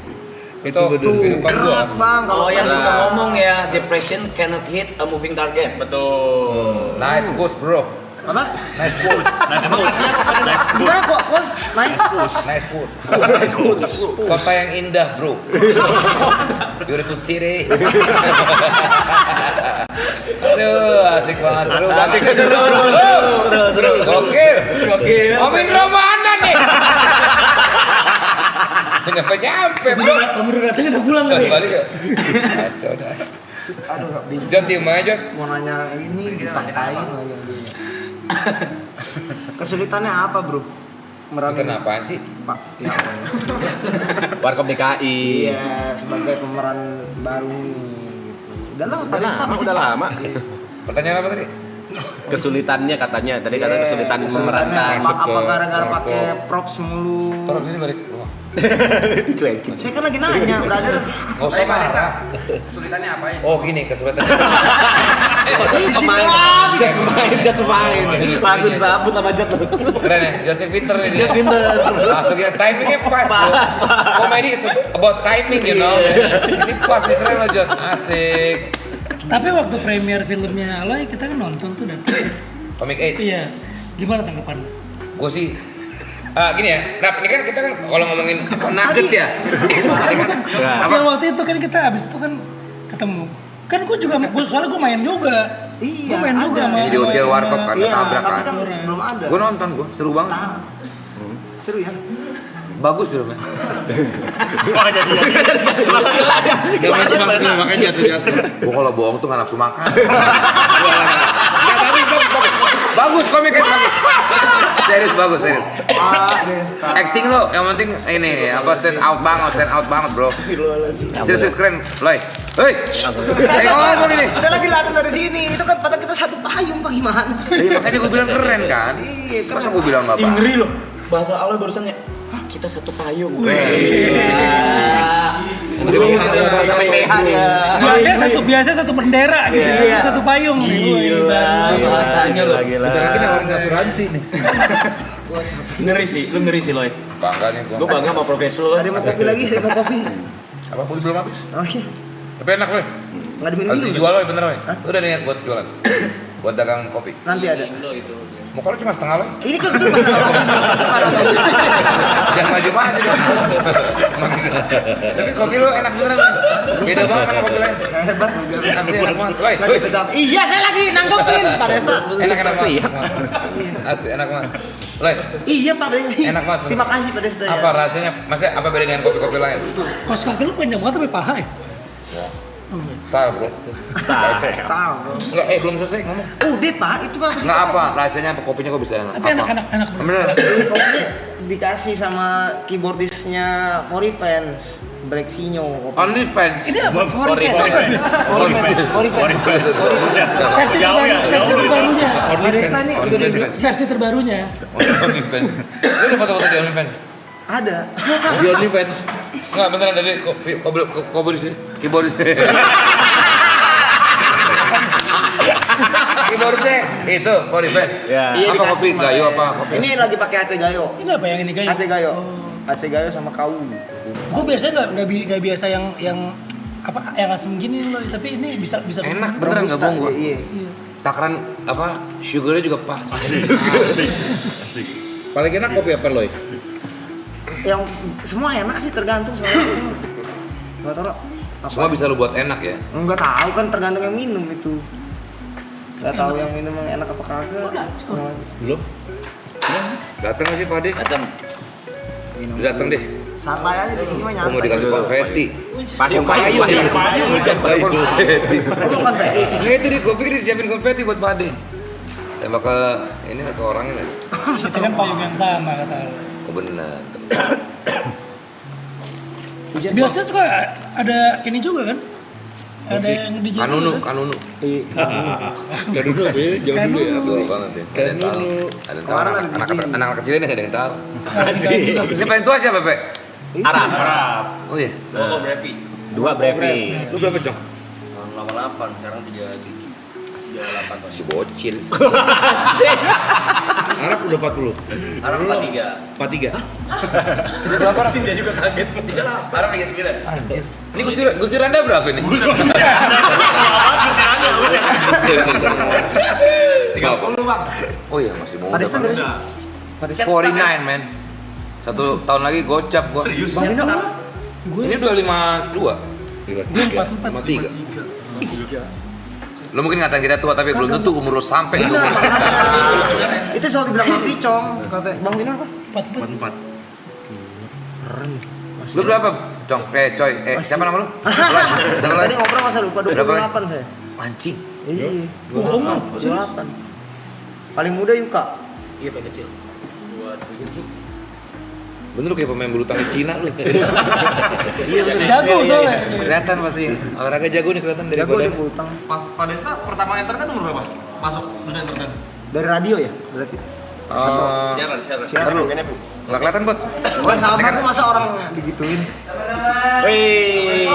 Itu kehidupan gua. Berat bang. Oh yang stres. suka ngomong ya, depression cannot hit a moving target. Betul. Nice quotes bro. Apa? Nice quotes. Gimana kok? Nice. Nice quotes. Nice quotes. Kota yang indah bro. Beautiful city. Aduh, asik banget, seru banget. Seru. Gokil. Om Indro mana nih? Nyampe bro. Om Indro datangnya udah pulang kali. Balik ya? Kacau dah. Aduh gak bingung. Jod, diem aja Jod. Mau nanya ini dipatahin lagi. Kesulitannya apa bro? Kesulitan apaan sih? Pak. Ya. Warkop DKI. Iya sebagai pemeran baru nih. Gitu. Udahlah Pak Desta Udah lama. Pertanyaan apa tadi? Kesulitannya katanya. Tadi kata kesulitan memerankan. Apa gara-gara pakai props mulu? Tolong sini balik ke rumah. Dicuekin. Saya kan lagi nanya, brother. Nggak usah marah. Kesulitannya apa ya? Oh gini, kesulitannya. Pemain jatuh pemain. Langsung disambut sama Jat. Keren ya, Jodnya pinter nih dia. Pinter. Masuk ya, timingnya pas bro. Komedi is about timing you know. Ini pas nih, keren loh Jod. Asik. Tapi waktu premier filmnya Aloy kita kan nonton tuh dan Comic 8. iya. Gimana tanggapan? Gue sih gini ya, nah ini kan kita kan kalau ngomongin nugget ya. Tadi kan Tapi waktu itu kan kita habis itu kan ketemu. Kan soalnya gue main juga. Iya, Gue main juga sama. Ini di hotel warkop kan, Iya, tabrak tapi kan. kan belum ada. Gue nonton gue, seru banget. Seru ya? Bagus filmnya. Wah jadi. Gak macam-macam makanya jatuh-jatuh. Gue kalau bohong tuh nggak nafsu makan. Nggak, tapi bagus komiknya bagus. Serius bagus, serius. Desta. Acting lo, yang penting ini apa stand out banget bro. Serius keren, Loy. Hei, ngomong ini. Saya lagi latihan dari sini. Itu kan padahal kita satu payung Pak gimana sih? Makanya gue bilang keren kan. Iya, keren. Masa gue bilang nggak apa? Ngeri loh. Bahasa Allah barusan ya. Hah, kita satu payung. Biasanya satu bendera gitu. Iya. Satu payung. Gila, bahasanya lo. Bentar lagi nawarin asuransi nih. Ngeri sih Loy. Bangga nih Gue gue. bangga sama profesor lo. Ada mau kopi lagi, ada mau kopi. Apa pun belum habis. Oh iya. Tapi enak loh. Nggak diminum Harus dulu. dijual loh bener loh. Lu udah niat buat jualan? Buat dagang kopi. Nanti ada. Muka lu cuma setengah loh. Ini kan itu Jangan maju-maju dong. Tapi kopi lu enak beneran. Beda banget sama kopi lain. hebat. Asli enak banget. Woi, Lagi pecah. Iya, saya lagi nanggepin Pak Desta. enak banget. Asli enak banget. Loh, Iya Pak Desta. Enak banget. Terima kasih Pak Desta. apa rahasianya? Maksudnya apa beda dengan kopi-kopi lain? Kos kaki lu panjang banget sampai paha ya? Style bro. Style bro. Enggak, belum selesai ngomong. Udah Pak, itu Pak. Enggak apa, rahasianya apa kopinya kok bisa enak? Tapi enak. Bener. Ini kopinya dikasih sama keyboardisnya Fori Fans, Brexinho. Only fans. Ini apa? Fori Fans. Versi terbarunya. Pak Desta nih udah dibilang Versi terbarunya. Only fans. Lu udah foto-foto di Only fans? ada. Di OnlyFans. Enggak, beneran dari keyboardis. Keyboardisnya itu Fori fans. Ya. Iya, Apa kopi dikasih gayo sama- apa kopi? Ini lagi pakai Aceh Gayo. Ini apa yang ini kayak? Aceh Gayo. Aceh Gayo sama kau. Gue biasanya nggak biasa yang apa yang asam gini loh, tapi ini bisa Enak beneran enggak bohong gua. Iya. Takaran apa sugarnya juga pas. Paling enak kopi apa Loy? Yang semua enak sih tergantung soalnya itu. Gak tau apa. Semua bisa lu buat enak ya. Enggak tahu kan tergantung yang minum itu. Gak tahu yang minum yang enak apa kagak. Belum? Datang nggak sih Pak Ade? Datang. Datang deh. Santai aja di sini mah Gua nyantai. mau dikasih konfeti. Payung. Konfeti. Lu kan Fedi. Nah itu gue pikir disiapin konfeti buat Pak Ade. Tembak ke ini ke orangnya nih. Itu kan payung yang sama kata lo. Oh benar. Biasanya suka ada ini juga kan? Ada yang di jazz juga kan? Kanunu. Kan dulu ya, jauh dulu ya. Betul banget ya. Ada yang tahu. Ada yang tahu. Anak kecil ini nggak ada yang tahu. Ini paling tua siapa Pe? Arab. Oh iya. Oh, Brevi. 2 Brevi. Lu berapa Cong? 88, sekarang 37. Masih bocil. Arab udah 40. Arab 43. 43. Berapa sih dia juga kaget. 38. Arab 39. Anjir. Ini Gusir Anda berapa ini? 30 bang. Oh iya masih muda. Padesta berapa sih? 49 men. 1 tahun lagi gocap gua. Serius? Ini udah 52. 53. Lo mungkin ngatain kita tua tapi belum tentu umur lo sampai Benar. seumur kita. Itu selalu dibilang Bang Picong, kata Bang Vino apa? 44. Keren. Lu berapa, Cong? Coy. Siapa nama lu? Siapa Tadi lagi? ngobrol masa lupa Berapa? 28 saya. Mancing. Iya. Bohong lu, serius. 28. Paling muda Yuka. Iya, paling kecil. Bener lu kayak pemain bulu tangkis Cina lu. Iya, bener. Jago soalnya. Kelihatan pasti. Olahraga jago nih kelihatan dari Jago badan. dia bulu tang. Pas Padesta pertama entertain umur berapa? Masuk dunia entertain. Dari radio ya berarti. Siaran. Ntar lu. Nggak kelihatan, Bot. Wah, sabar tuh masa orang digituin. Hei.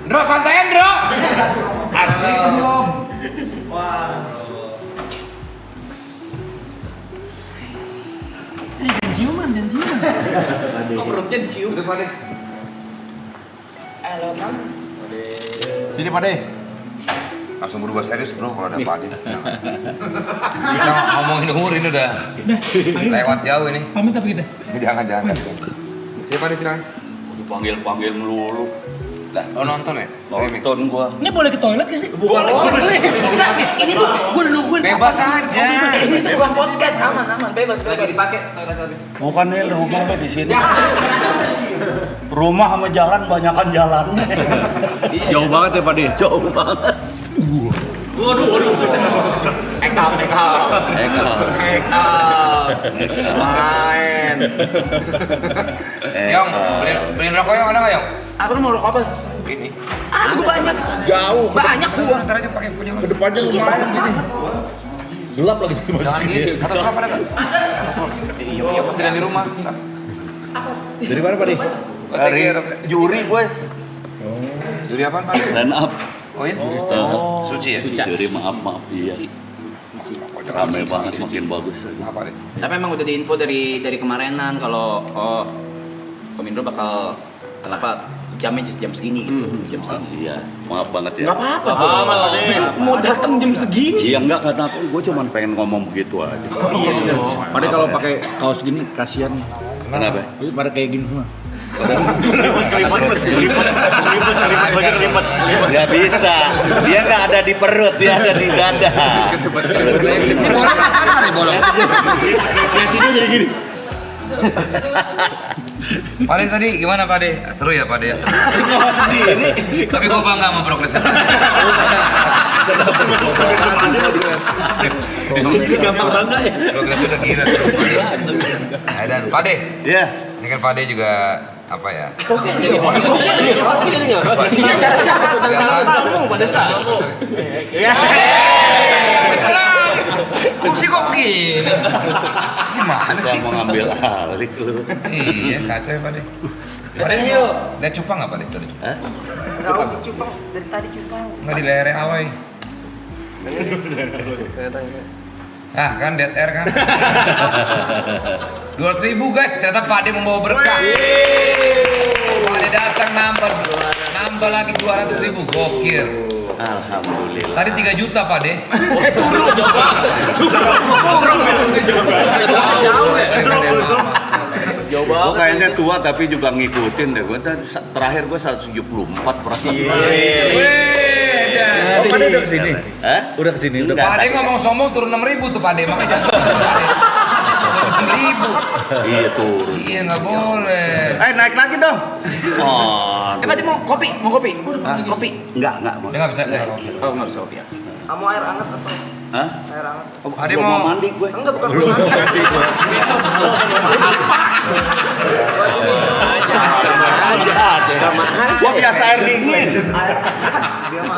Ndro, santai, Ndro. Ciuman. Perutnya dicium. Udah, Pade. Sini Pade. Langsung berubah serius, Bro, kalau ada Pade. Kita ngomongin umur ini udah lewat jauh ini. Pamit apa kita? Jangan. Sini, Pade, silakan. Dipanggil melulu. Lah, lo nonton ya? Streaming. Nonton gua. Ini boleh ke toilet gak sih? Boleh. Ini tuh gue nungguin. Bebas aja. Ini tuh buat podcast aman, bebas. Dipakai. Bukan nih rumah mah di sini. Rumah sama jalan banyakan jalannya. Jauh banget ya Pade. Jauh banget. Waduh. Ekal. Main. Yong, beliin rokok Yong, ada nggak Yong? Apa lu mau rokok apa? Ini. Gue banyak. Jauh. Banyak gua. Ntar aja pakai punya lu. Kedepannya lumayan sini. Gelap lagi. Jangan gitu. Kata suara pada nggak? Iya, pasti dari rumah. Dari mana Pade? Dari juri gue. Juri apaan, Pak? Stand up. Oh iya? Suci ya? Juri maaf iya. Ramai banget, makin bagus aja. Apa deh? Tapi emang udah diinfo dari kemarinan kalau Komindro bakal jamnya jam segini gitu. Jam segini. Iya, maaf banget ya. Enggak apa-apa. Justru mau datang jam segini. Iya enggak, karena gue cuma pengen ngomong begitu aja. Iya benar. Pada kalau pakai kaos gini kasihan. Kenapa? Pada kayak gini semua. Nggak bisa, dia nggak ada di perut, dia ada di dada. Ini bolong apa nih bolong? Sini jadi gini. Pade tadi gimana Pade? Seru ya Pade? Ngomong sendiri. Tapi gue bangga sama progresnya. Gampang bangga ya. Progresnya udah gila. Dan Pade, Iya. ini kan Pade juga apa ya? Kursi kok begini? Gimana sih? Mau ngambil alih lu. Iya, kacau ya Pade. Pade yuk. Lihat cupang nggak Pade? Hah? Enggak usah cupang, dari tadi cupang. Nggak di lereng aloy. Ah kan dead air kan. 200.000 guys, ternyata Pak De membawa berkah. Pak De datang nambah lagi 200.000, gokil. Alhamdulillah. Tadi 3 juta Pak De. Jauh ya. Jauh Gue banget. kayaknya tua tapi juga ngikutin deh. Gue terakhir gue 174 persen. Oh, Pak De udah kesini? Hah? Udah kesini? Udah. Pak De ngomong sombong turun 6.000 tuh Pak De, makanya jangan sombong Pak De. Turun 6.000. Iya turun. Iya nggak boleh. Naik lagi dong. Oh. Berarti mau kopi? Kopi? Enggak. Dia nggak bisa. Oh, enggak bisa kopi ya. Kamu air hangat atau Hah? air hangat? Ade Gua mau- mandi gue. Enggak, bukan belum mandi. Sama aja. Gua biasa air dingin. Dia mah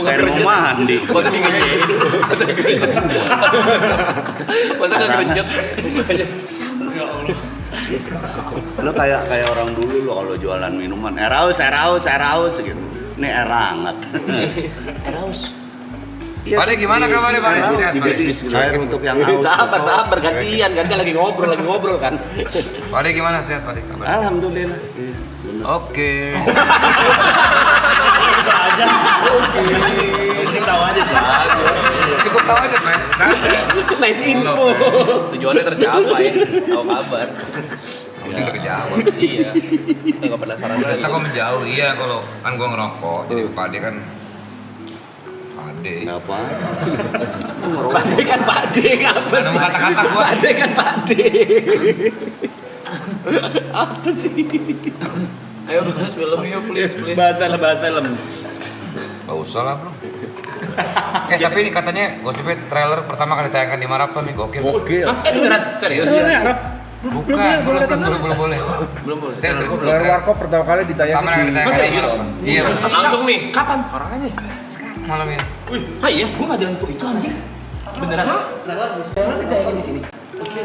Air mau mandi. Masa dingin ya? Masa nggak kerencet? Lo kayak orang dulu lo kalau jualan minuman. Air haus gitu. Ini air hangat. Air haus. Pade gimana kabarnya Pade? Sehat Pade? Air untuk yang haus. Sabar gantian lagi ngobrol kan. Pade gimana sehat Pade? Kabar? Alhamdulillah. Oke. Cukup tahu aja Pak. Nice info. Tujuannya tercapai, tahu kabar. Ini udah kejauhan. Iya. Nggak penasaran lagi. Desta kok menjauh, iya kalau kan gua ngerokok, jadi Pade kan Pade. Enggak apa. Pade kan pade, apa Ada sih? kata-kata gua. Pade kan pade. Apa sih? Ayo bahas film yuk, please. Bahas film. Gak usah lah bro. Tapi ini katanya gosipnya trailer pertama kali ditayangkan di Marathon nih gokil. Gokil. Beneran? Serius? Trailernya Arab. Bukan, belum boleh. Belum boleh. Serius. Trailer Warkop pertama kali ditayangkan Pertama kali ditayangkan di serius? Marathon. Iya. Langsung nih. Kapan? Sekarang malam ini. Ah iya, gua nggak ada info itu anjir. Beneran? Trailer ditayangin di sini. Oke.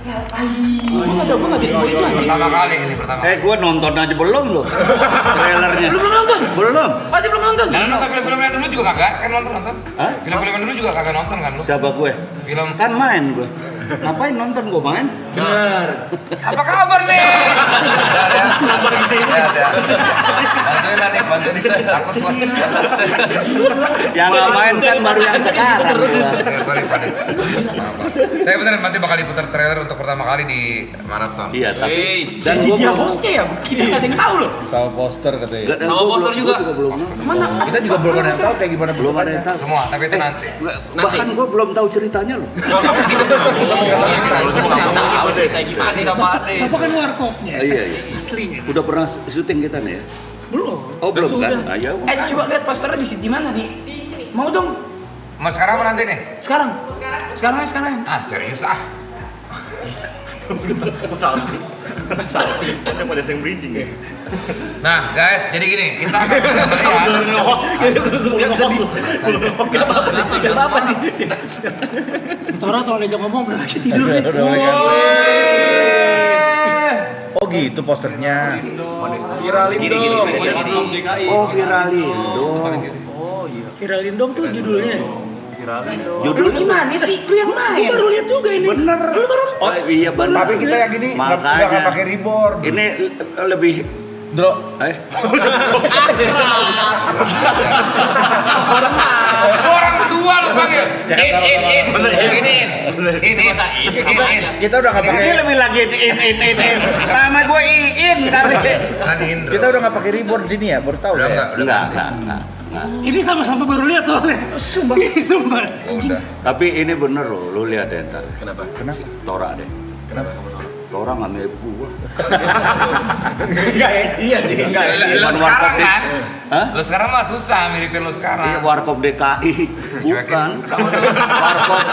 Gua nggak ada info itu anjir. Pertama kali ini pertama. Gua nonton aja belum lo. Trailernya. Lu belum nonton? Belum. Aja belum nonton. Jangan nonton film-film yang dulu juga kagak kan nonton. Hah? Film-film yang dulu juga kagak nonton kan lu? Siapa gue? Film. Kan main gue. Ngapain nonton gue main? Bener. Apa kabar nih? Ada. Bantuin nih, takut gua. Yang nggak main kan baru yang sekarang. Sorry Pade. Tapi beneran nanti bakal diputar trailer untuk pertama kali di Marathon. Iya, tapi Dan gua dia belum- hostnya ya, kita nggak ada yang tahu loh. Sama poster katanya. dan Sama gua poster belum- juga. gua belum nonton. Mana? Kita juga belum ada yang tahu kayak gimana Belum ada yang tahu. Semua, tapi itu nanti. Bahkan gue belum tahu ceritanya loh. Tahu deh kayak gimana sama Ade. Apa kan warkopnya? Iya. Aslinya. Udah pernah syuting kita nih ya? Belum. Oh belum kan? Ah, ya. Coba lihat posternya di mana di sini. Mau dong. Mau sekarang apa nanti nih? Sekarang. Sekarang. Ah serius ah. Salty. Kan pada yang bridging ya. Nah guys, jadi gini, kita akan melihat Apa sih? Tora tolong diajak ngomong udah lagi tidur nih. Oh gitu posternya. Oh Viralindo. Viral Lindong tuh judulnya. Judulnya Gimana sih? Lu yang main. Baru lihat juga ini. bener. Oh iya bener. Tapi kita yang gini nggak Makanya. pakai reborn. Ini lebih. Bro, orang tua lu panggil. In. kita udah nggak Ini pakai. lebih lagi in. Nama gue Iin kali. Kan Indro. Kita udah nggak pakai reborn sini ya, baru tahu Udah ya. Enggak. Ini sama-sama baru lihat soalnya. Sumpah. Sumpah. Oh, udah. Tapi ini bener loh, lu lihat deh ntar. Kenapa? Tora deh. Kenapa? Tora nggak mirip gua. Enggak ya? Iya sih, enggak. Lu sekarang kan? Hah? Lu sekarang mah susah miripin lu Iya, sekarang. Warkop DKI. Bukan. Warkop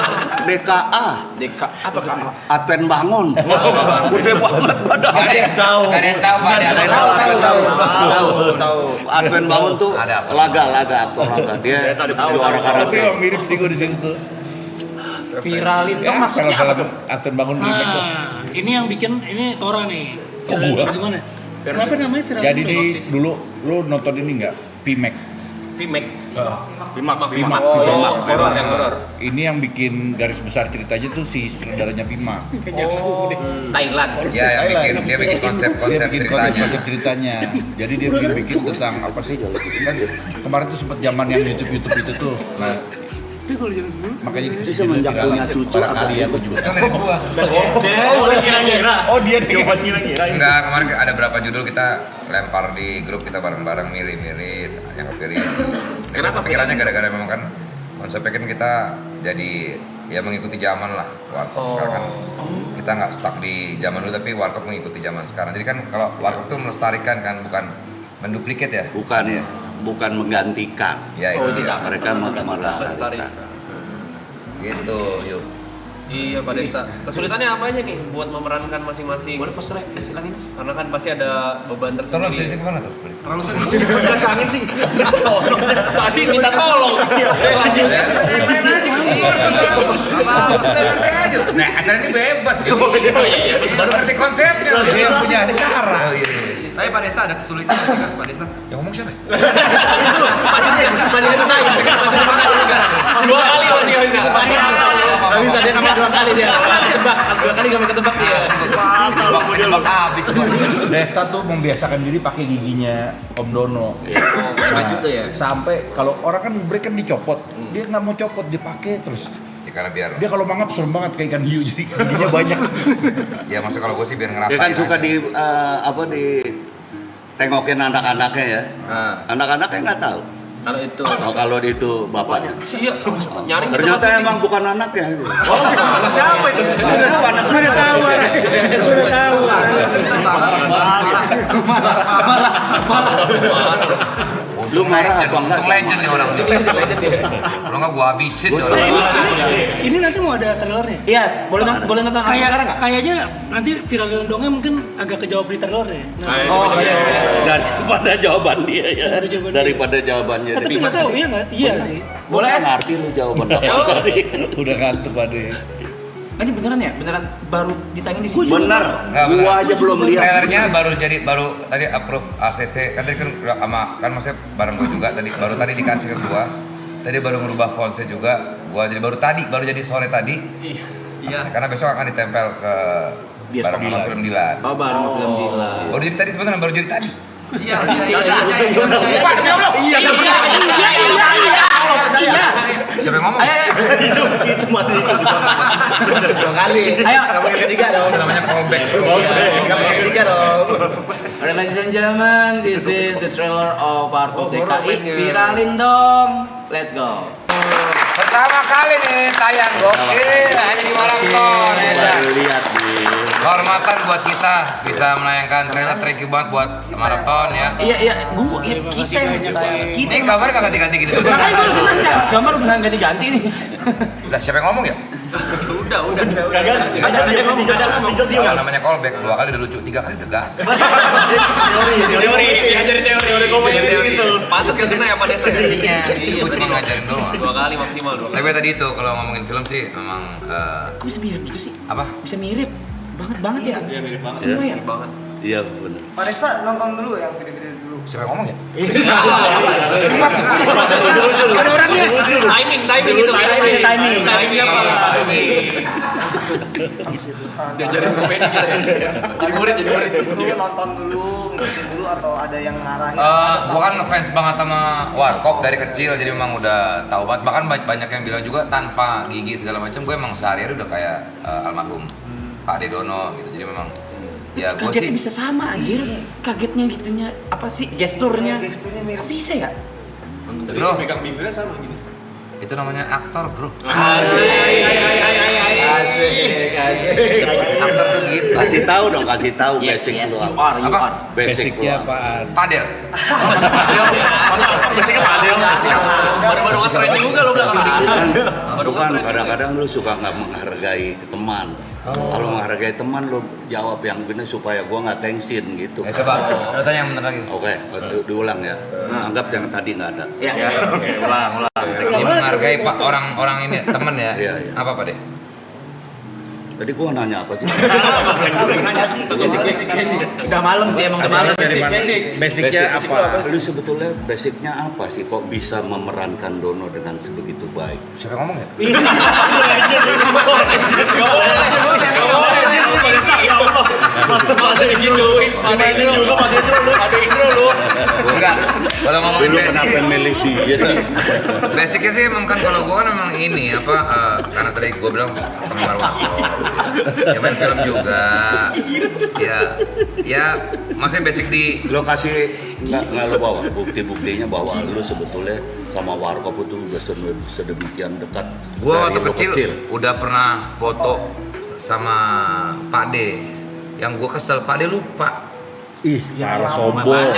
DKA. Deka apa kak? Advent Bangun. Udah banget pada. Gak ada yang tahu. Gak ada yang tahu. Tahu. Advent Bangun tuh Ada apa? laga aktor laga. Dia juara Tapi karate. yang mirip sih gue di situ tuh. Viralin dong maksudnya kalau apa? Aten bangun remake tuh. Nah, ini yang bikin ini Tora nih. Oh, gua? Gimana? Kenapa namanya Viral Jadi Lindong? di dulu lu nonton ini nggak? Pimek. Pimek. Pimak. Horor yang horor. Ini yang bikin garis besar ceritanya tuh si sutradaranya Pima. Thailand. Ya, dia bikin konsep Dia bikin konsep ceritanya. ceritanya. Jadi dia bikin tentang apa sih? Kan kemarin tuh sempat zaman yang YouTube itu tuh. Nah, Dia kalau jam 10. makanya Ini semenjak punya cucu kali ya apa? gue juga. Itu mirip gua. Oh dia nih. Enggak, kemarin ada berapa judul kita lempar di grup kita bareng-bareng milih-milih yang kepilih. Kenapa pikirannya gara-gara memang kan konsepnya kan kita jadi ya mengikuti zaman lah warkop sekarang kan kita nggak stuck di zaman dulu tapi warkop mengikuti zaman sekarang. Jadi kan kalau warkop tuh melestarikan kan bukan menduplikat ya. Bukan menggantikan. Ya itu dia. Mereka melestarikan. Gitu, yuk. Iya Pak Desta. Kesulitannya apa aja nih buat memerankan masing-masing? Boleh pas silangin Mas. Karena kan pasti ada beban Tolong tersendiri. sini kemana tuh? Terlalu serius udah kangen sih. Tadi minta tolong. Saya lanjut. Santai aja. Nah, acara ini bebas. Baru ngerti konsepnya. Dia punya cara. Oh iya. Tapi Pak Desta ada kesulitan nggak sih Kak? Pak Desta? Yang ngomong siapa? Masih ketebak. Dua kali masih nggak bisa. Nggak bisa dia nambah 2 kali dia. Ketebak. 2 kali nggak ketebak dia. Ketebak habis gua. Desta tuh membiasakan diri pakai giginya Om Dono. Lanjut tuh ya. Sampai kalau orang kan break kan dicopot, dia nggak mau copot, dipakai terus. Ya karena biar Dia kalau mangap serem banget kayak ikan hiu, jadi giginya banyak. ya maksud kalau gue sih biar ngerasain. Dia kan suka aja. di tengokin anak-anaknya ya. Anak-anaknya nggak tahu. Kalau itu. Oh, kalau itu bapaknya. Iya. Nyaring di Ternyata tempat emang bukan anaknya. anak siapa itu? Anak saya tahu. Lu marah apa enggak? Untung legend nih orang ini. Kalau nggak gue habisin nih orang. Ini nanti mau ada trailernya. Iya, boleh nonton langsung sekarang nggak? Kayaknya nanti viralin dongnya mungkin agak kejawab di trailernya. Oh iya. Daripada jawaban dia ya. Dari jawaban dia. Daripada jawabannya. Tapi nggak tahu ya nggak? Iya sih. Boleh ngerti lu jawaban apa tadi. Udah ngantuk Pade. Ini beneran ya? Beneran baru ditayangin di sini? Bener. Nggak, bener. Gua aja belum lihat. Trailernya baru tadi approve ACC kan tadi kan sama kan maksudnya bareng gue juga tadi baru tadi dikasih ke gua. Tadi baru merubah fontnya juga. Gua jadi baru jadi sore tadi. Iya. Karena besok akan ditempel ke bareng sama film Dilan. Oh, bareng film Dilan. Baru jadi tadi sebenarnya baru jadi tadi. Iya. Pak, demi Allah. Iya. Siapa yang ngomong? Itu mati itu. 2 kali. Ayo, kamu yang ketiga dong. Itu namanya callback. Kamu yang ketiga dong. Alright, ladies and gentlemen, this is the trailer of Warkop DKI. Viralin dong. Let's go. Pertama kali nih tayang gokil hanya di Marathon. Baru lihat nih. Kehormatan buat kita bisa menayangkan trailer, thank you banget buat Marathon ya. Iya, gua kita Ini gambar kagak ganti-ganti gitu. Makanya gue bener ya, gambar beneran ganti-ganti nih. Udah siapa yang ngomong ya? Udah. Kalau namanya callback 2 kali udah lucu, 3 kali udah gak. Teori, diajarin teori ngomongnya gitu. Pantas gak kena ya Pak Desta. Iya, gue cuma ngajarin doang. 2 kali maksimal 2 kali. Tapi tadi itu kalau ngomongin film sih memang Kok bisa mirip gitu sih? apa? Bisa mirip banget ya. Iya, mirip banget. Semua ya? Banget. Iya benar. Pak Desta nonton dulu yang video-video dulu. Siapa yang ngomong ya? Ada orangnya. Timing itu Timing. Timing apa? Diajarin komedi gitu ya. Jadi murid. Dulu nonton dulu, ngikutin dulu atau ada yang ngarahin? Gua kan ngefans banget sama Warkop dari kecil, jadi memang udah tahu banget. Bahkan banyak yang bilang juga tanpa gigi segala macam, gue emang sehari-hari udah kayak almarhum Pak Dedono gitu. Jadi memang ya gue Kagetnya sih bisa sama anjir. Kagetnya gitunya apa sih? Gesturnya. Gesturnya mirip. Kok bisa ya? bro, Pegang bibirnya sama gini. itu namanya aktor bro. Asik. Aktor tuh gitu. Kasih tahu dong, kasih tahu Yes, basic yes, lu you apa. are. Apa? Basic lu Basicnya apa. apaan? Padel. Basicnya Padel. Baru-baru ngetren juga lo belakang. Bukan, kadang-kadang lu suka nggak menghargai teman. Kalau menghargai teman lu jawab yang benar supaya gua nggak tensin gitu. Coba, lo tanya yang bener lagi. Oke, diulang ya. Anggap yang tadi nggak ada. Ya. Ulang. Dia menghargai pak orang ini temen ya. Iya, iya. Apa Pak deh? Tadi gua nanya apa sih? Basic. Udah malam sih emang udah malam. Basicnya apa? Lu sebetulnya basicnya apa sih kok bisa memerankan Dono dengan sebegitu baik? Siapa yang ngomong ya? Enggak. Kalau ngomongin Lu basic kenapa sih, milih dia sih? basicnya sih emang kan kalau gua kan emang ini apa karena tadi gua bilang penggemar Warkop. Ya main film juga. Ya masih basic di Lo kasih nggak lo bawa bukti-buktinya bahwa lo sebetulnya sama Warkop itu udah sedemikian dekat. gua dari waktu lo kecil udah pernah foto sama Pak D. Yang gua kesel Pak D lupa. Ih, parah sombong.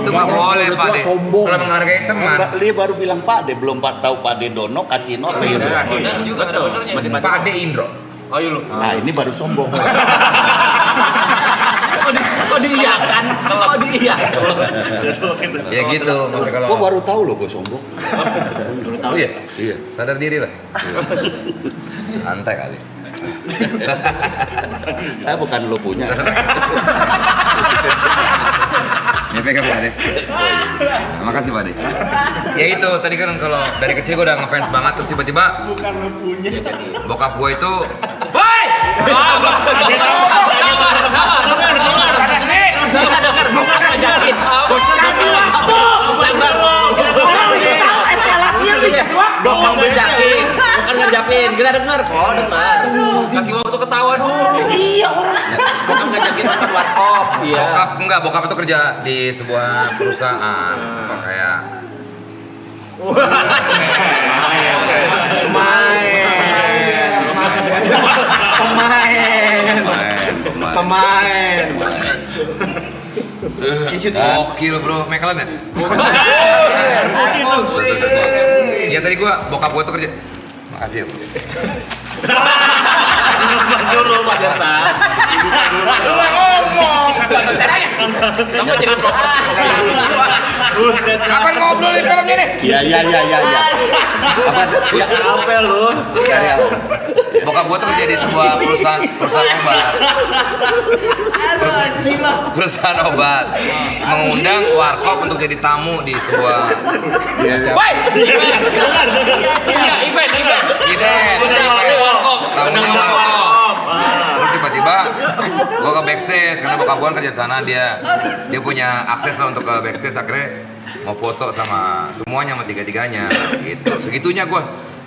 Itu nggak boleh Pak D. Sombong. Kalau menghargai teman. Dia baru bilang Pak D, belum tahu Pak D Dono kasih note. Benar juga ada benernya. Masih Pak D Indro. Ayo lu. Nah ini baru sombong. Kok diiyakan? Kok diiyakan? Ya gitu, maksudnya kalau Gua baru tahu loh gue sombong. Oh iya? Iya. Sadar diri lah. Santai kali. Saya bukan lo punya. Ini pegang Pak Ade. Makasih Pak Ade. Ya itu tadi kan kalau dari kecil gue udah ngefans banget terus tiba-tiba Bukan lo punya. bokap gue itu Woi! Bukan ngajakin. Kasih waktu. Sabar. Eskalasinya dikasih waktu. Bukan ngajakin. Bukan ngajakin. Kita dengar kok, dengar. Kasih waktu ketawa dulu. Iya orang. Bukan ngajakin nonton warkop. Iya. bokap itu kerja di sebuah perusahaan apa kayak Pemain. gokil bro, McLaren ya? Ya tadi bokap gua tuh kerja. Makasih ya bro. Dulu Pak Desta. Kamu jadi Kapan ngobrolin filmnya nih? Iya. Apa? Ya. Apa lu? Bokap gua tuh kerja di sebuah perusahaan obat. Perusahaan obat mengundang warkop untuk jadi tamu di sebuah Woi! Iya, event. tamunya warkop. Terus tiba-tiba gua ke backstage karena bokap gua kerja sana, dia punya akses lah untuk ke backstage, akhirnya mau foto sama semuanya, sama tiga-tiganya gitu. Segitunya gua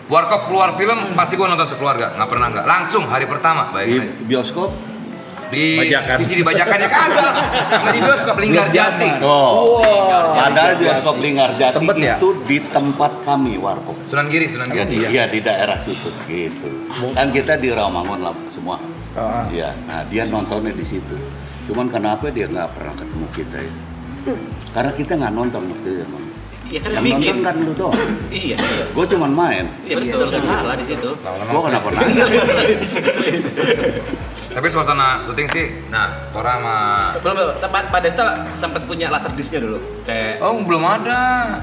warkop keluar film pasti gua nonton sekeluarga, nggak pernah nggak, langsung hari pertama. Di Bayangin aja. bioskop. Di Bajakan. visi di Bajakannya kagak. Karena di bioskop Linggarjati. Oh. Padahal bioskop Linggarjati Tempat ya? itu di tempat kami warkop. Sunan Giri. Iya di daerah situ gitu. Kan kita di Rawamangun lah semua. Iya. Nah dia nontonnya di situ. Cuman kenapa dia nggak pernah ketemu kita ya? Karena kita nggak nonton waktu itu emang. Iya kan Yang bikin. nonton kan lu doang. Iya. Gue cuman main. Iya betul, nggak salah di situ. Gue kenapa nanya? Tapi suasana syuting sih, nah Tora sama Belum, Pak Desta sempat punya laser discnya dulu. Kayak belum ada.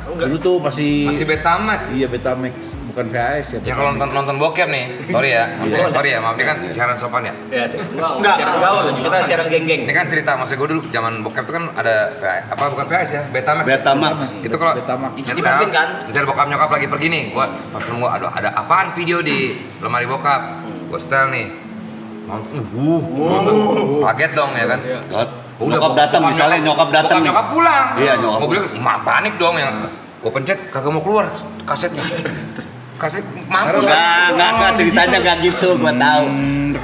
Dulu tuh masih Betamax. Iya Betamax, bukan VHS ya. Ya kalau nonton bokep nih, sorry ya, maaf ini kan siaran sopan ya. ya enggak siaran gaul, kita siaran geng-geng. Ini kan cerita, maksud gue dulu zaman bokep itu kan ada bukan VHS ya, Betamax. Betamax. Itu kalau Betamax. Dimasukin kan? misalnya bokap nyokap lagi pergi nih, gua pas nemu aduh ada apaan video di lemari bokap, gua setel nih. Nonton, kaget dong ya kan. Nyokap datang misalnya, nyokap datang. Nyokap pulang. Iya, nyokap. Mobilnya panik dong ya. Gua pencet kagak mau keluar kasetnya. Kaset mampus. Enggak, ceritanya enggak gitu, gua tahu.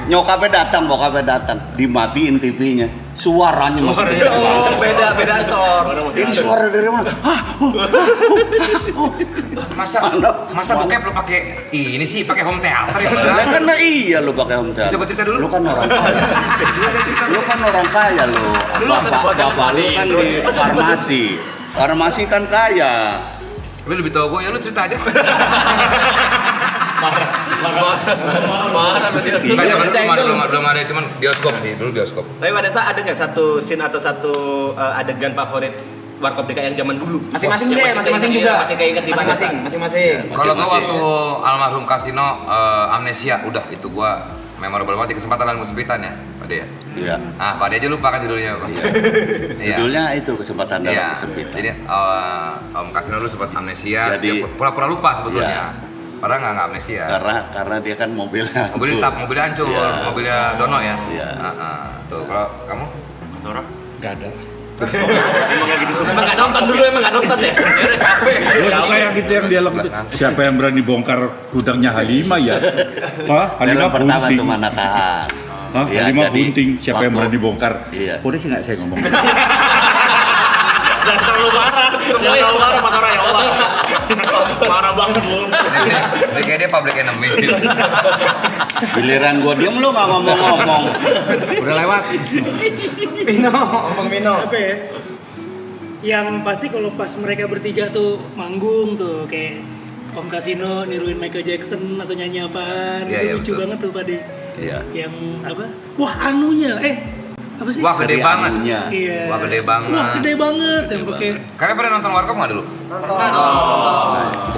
Nyokapnya datang, dimatiin TV-nya. Suaranya masih beda. Oh, beda source. Ini suara dari mana? Masa bokep lo pakai ini sih, pakai home theater ya? Ya kan iya lu pakai home theater. Bisa gua cerita dulu? Lu kan orang kaya. Lu kan orang kaya lu. Bapak lu kan di farmasi. Farmasi kan kaya. Lu lebih tahu gue ya, lu cerita aja. Marah lu dia. Belum ada, cuman bioskop sih, dulu bioskop. Tapi Pak Desta ada nggak satu scene atau satu adegan favorit Warkop DKI yang zaman dulu? Masing-masing deh, Yang masing-masing masih juga. Masih keinget di mana? Masing-masing. Kalau gue waktu almarhum Kasino Amnesia, udah itu gue memorable banget di kesempatan dan kesempitan ya, Pak De ya. Iya. Ah, Pak De aja lupa kan judulnya apa? Iya. Judulnya itu kesempatan dalam Iya. kesempitan. Jadi Om Kasino dulu sempat amnesia, Jadi- dia pura-pura lupa sebetulnya. Iya. Padahal nggak amnesia. Karena dia kan mobilnya. Mobilnya hancur, Iya. mobilnya Dono ya. Iya. Tuh, kalau kamu? Gak ada. Emang nggak nonton dulu, emang nggak nonton ya? Ya udah capek. Gue suka yang gitu yang dialog itu. Siapa yang berani bongkar gudangnya Halimah ya? Hah? Film Halimah pertama bunting. tuh mana tahan. Hah? Iya, Halimah jadi bunting. Siapa yang waktu- berani bongkar? Iya. Boleh sih nggak saya ngomong? Jangan terlalu marah. Jangan terlalu marah Pak Tora ya Allah. Marah banget lu. Ini kayak dia public enemy. Giliran gua diem lu nggak ngomong-ngomong. Udah lewat. Apa ya? Yang pasti kalau pas mereka bertiga tuh manggung tuh kayak Om Kasino niruin Michael Jackson atau nyanyi apaan, Iya, itu iya, lucu betul. banget tuh Pak De. Iya. Yang apa? Wah, anunya. Apa sih? Wah gede banget. Anunya. Iya. Wah gede banget. Wah, gede banget yang pakai. Kalian pernah nonton Warkop nggak dulu? Nonton.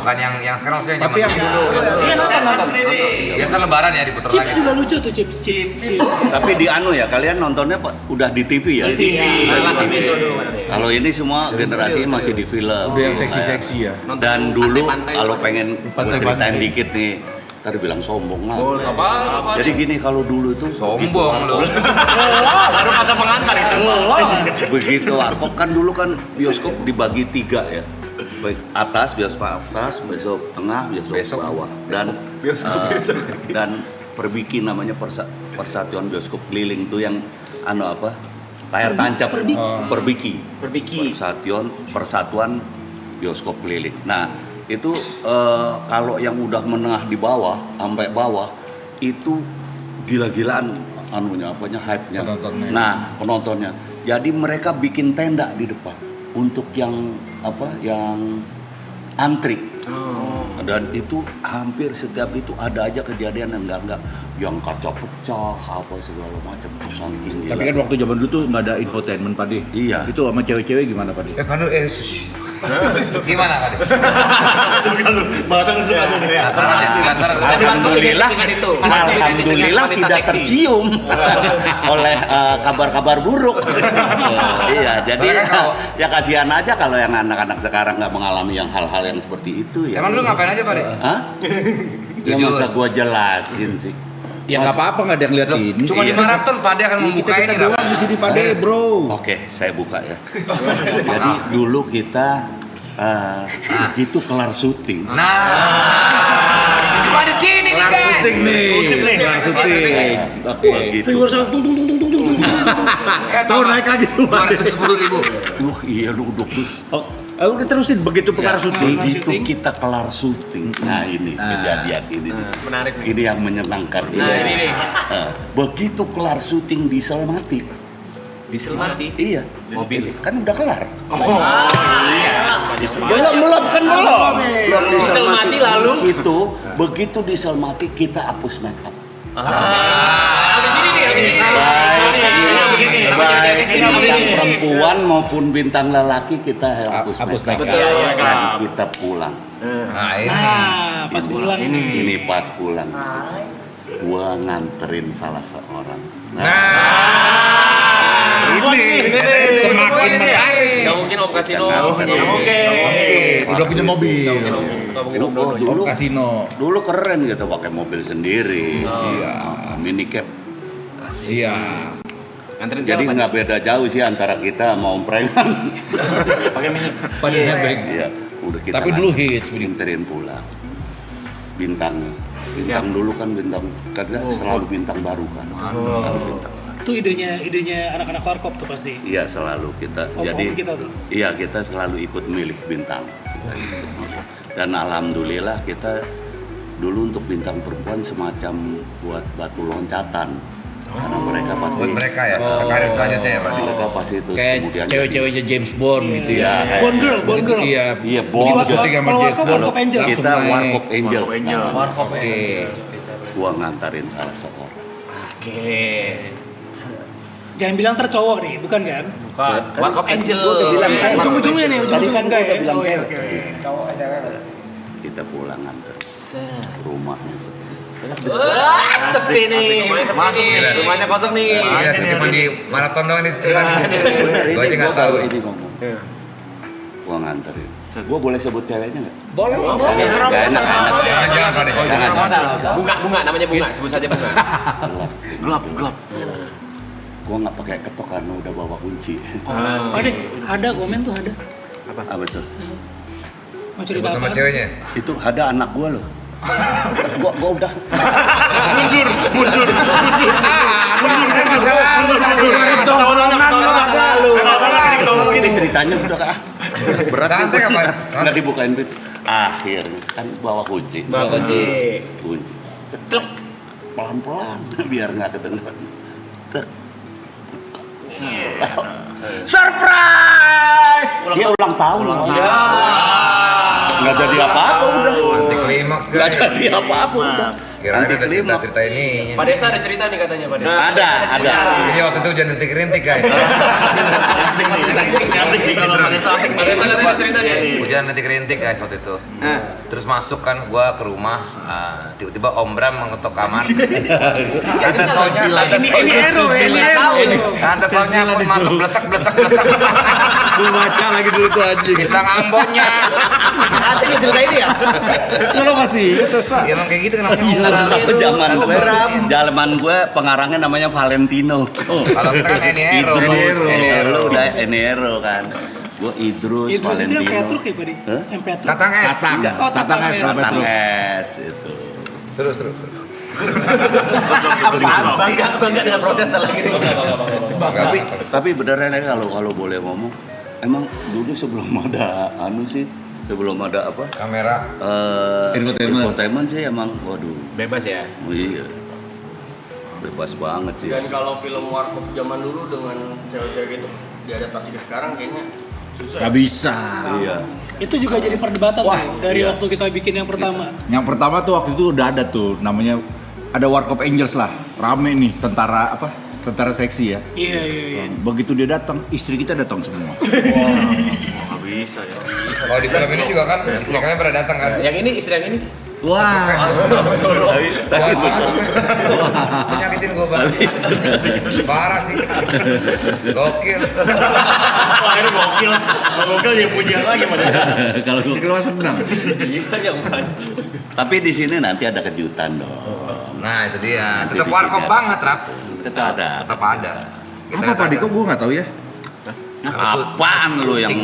Bukan yang sekarang maksudnya Tapi yang dulu. Iya nonton. Biasa lebaran ya diputar Chips lagi. juga lucu tuh, chips. Tapi di ya kalian nontonnya udah di TV ya? Kalau ini semua generasi masih di film. Udah yang seksi-seksi ya. Dan dulu kalau pengen Pantai-pantai. ceritain dikit nih, tadi bilang sombong lah. Apa? Jadi gini, kalau dulu itu Sombong lu. Baru kata pengantar itu. begitu Warkop kan dulu kan bioskop dibagi 3 ya. Baik atas, bioskop atas, bioskop tengah, bioskop bawah. Dan dan Perbiki namanya Persatuan Bioskop Keliling tuh yang layar tancap Perbiki. Persatuan Bioskop Keliling. Nah, itu kalau yang udah menengah di bawah sampai bawah itu gila-gilaan hype-nya. Penontonnya. Nah, penontonnya. Jadi mereka bikin tenda di depan untuk yang antri. Dan itu hampir setiap itu ada aja kejadian yang enggak yang kaca pecah apa segala macam itu saking gila. Tapi kan waktu zaman dulu tuh nggak ada infotainment Pak De. Iya. Itu sama cewek-cewek gimana Pak De? Gimana Pak De? Bahasan dulu ya. Penasaran. Alhamdulillah tidak tercium oleh kabar-kabar buruk. Iya, jadi ya kasihan aja kalau yang anak-anak sekarang nggak mengalami yang hal-hal yang seperti itu ya. Emang dulu ngapain aja Pak De? Hah? Ya masa gua jelasin sih. Ya nggak apa-apa, nggak ada yang lihat ini. Cuma di maraton Pak De akan membuka kita ini doang di sini Pak De, bro. Oke, saya buka ya. Jadi dulu kita begitu kelar syuting. Cuma di sini nih guys. Syuting nih. Kelar syuting. Oke. Begitu. Viewers tung. Tahu naik lagi tuh Pak De. 210.000. Duh, iya lu duduk. Udah terusin begitu kelar syuting. Begitu kita kelar syuting. Nah, ini kejadian ini. Menarik nih. Ini yang menyenangkan. Nah, ini nih. Begitu kelar syuting diesel mati. Iya. Mobil kan udah kelar. Belum kan belum. Diesel mati lalu. Di situ begitu diesel mati kita hapus make up. Habis ini nih, habis ini. Baik bintang perempuan maupun bintang lelaki kita hapus make up. Dan kita pulang. Nah ini. Pas pulang Ini pas pulang. Gua nganterin salah seorang. Ini semakin menarik. Gak mungkin Om Kasino. Oke. Udah punya mobil. Gak mungkin Om Dodo. Dulu Kasino. Dulu keren gitu pakai mobil sendiri. Iya. Minicab. Iya. Nganterin Jadi siapa? nggak beda jauh sih antara kita sama Om Prengan. Pakai mini. Pada nebeng. Iya, udah kita Tapi dulu hits. nganterin pulang. Bintang dulu kan karena selalu bintang baru kan. Selalu bintang. Itu idenya anak-anak Warkop tuh pasti. Iya, selalu kita. Om Jadi kita tuh. iya, kita selalu ikut milih bintang. Kita ikut milih. Dan alhamdulillah kita dulu untuk bintang perempuan semacam buat batu loncatan. Karena mereka pasti Buat mereka ya, karir selanjutnya ya Pak De. mereka pasti itu Kayak kemudian cewek-ceweknya James Bond gitu ya. Bond girl. Iya. Iya, Di Bond. Syuting sama kalau James Warkop, Bond. Warkop Angel. Kita Langsung naik. Warkop Angels. Warkop ya. Oke. Gua ngantarin salah seorang. Oke. Jangan bilang tercowok nih, bukan kan? Bukan. Warkop Angel. Gua udah bilang Kan ujung-ujungnya nih, Tadi ujung-ujungnya kan enggak gua udah ya? bilang Oh iya, cewek. oke. Cowok aja kan. Kita pulang nganter rumahnya sepi. Sepi nih. Masuk nih. Rumahnya kosong nih. Iya, cuma di maraton doang nih. Bener, Gue aja ini nggak gua tahu. baru ini ngomong. Gua nganterin. Gua boleh sebut ceweknya nggak? Boleh. Nggak enak. Jangan Pak De. Jangan. Bunga, namanya bunga. Sebut saja bunga. Gelap. Gua nggak pakai ketok karena udah bawa kunci. Ada komen tuh ada. Apa tuh? Mau Sebut cerita nama apa? ceweknya. Itu ada anak gua loh. Gua udah. Ini ceritanya udah berat. Santai apa? Nggak dibukain pintu. Akhirnya kan bawa kunci. Kunci. Ceklek. Pelan-pelan biar nggak kedengeran. Tek. Surprise! Dia ulang tahun. Nggak jadi apa-apa udah. Anti klimaks Nggak guys. jadi apa-apa udah. Kirain Anti ada klimaks. cerita-cerita ini. Pak Desa ada cerita nih katanya Pak Desa. Ada. Jadi waktu itu hujan rintik-rintik guys. Pak Desa katanya cerita nih. Hujan rintik-rintik guys waktu itu. Terus masuk kan gua ke rumah, tiba-tiba Om Bram mengetok kamar. Tante Sonya pun masuk blesek. Gua baca lagi dulu tuh anjing. Bisa ngambonnya. Asik nih cerita ini ya. Lo masih inget terus tak? Ya emang kayak gitu kan namanya. Zaman gue pengarangnya namanya Valentino. Kalau kita kan Eniero. Lu udah Eniero kan. Gue Idrus Idrus itu yang Valentino. Petruk ya, Pak? Yang Petruk. Tatang es. Oh, Tatang S. Tatang S itu. Seru. Bangga dengan proses dalam gitu. Tapi beneran ya kalau boleh ngomong, emang dulu sebelum ada sebelum ada apa? Kamera. Infotainment sih emang waduh. Bebas ya. Oh, iya. Bebas banget sih. Dan kalau film Warkop zaman dulu dengan cewek-cewek gitu diadaptasi ke sekarang kayaknya susah. Gak bisa. Iya. Itu juga jadi perdebatan tuh, dari waktu kita bikin yang pertama. Yang pertama tuh waktu itu udah ada tuh namanya ada Warkop Angels lah. Rame nih tentara seksi ya. Iya. Begitu dia datang, istri kita datang semua. Nggak bisa ya. Kalau di film ini juga kan, istrinya pernah datang kan. Yang ini istri yang ini. Wah. Tapi Penyakitin gue banget. Parah sih. Gokil. Wah ini gokil. Gokil yang pujian lagi padahal. Kalau gue keluar senang. Tapi di sini nanti ada kejutan dong. Nah itu dia. Tetap Warkop banget Rap. Tetap ada. Tetap ada. Kita Apa Pak Diko? Gue nggak tahu ya. Apaan lu yang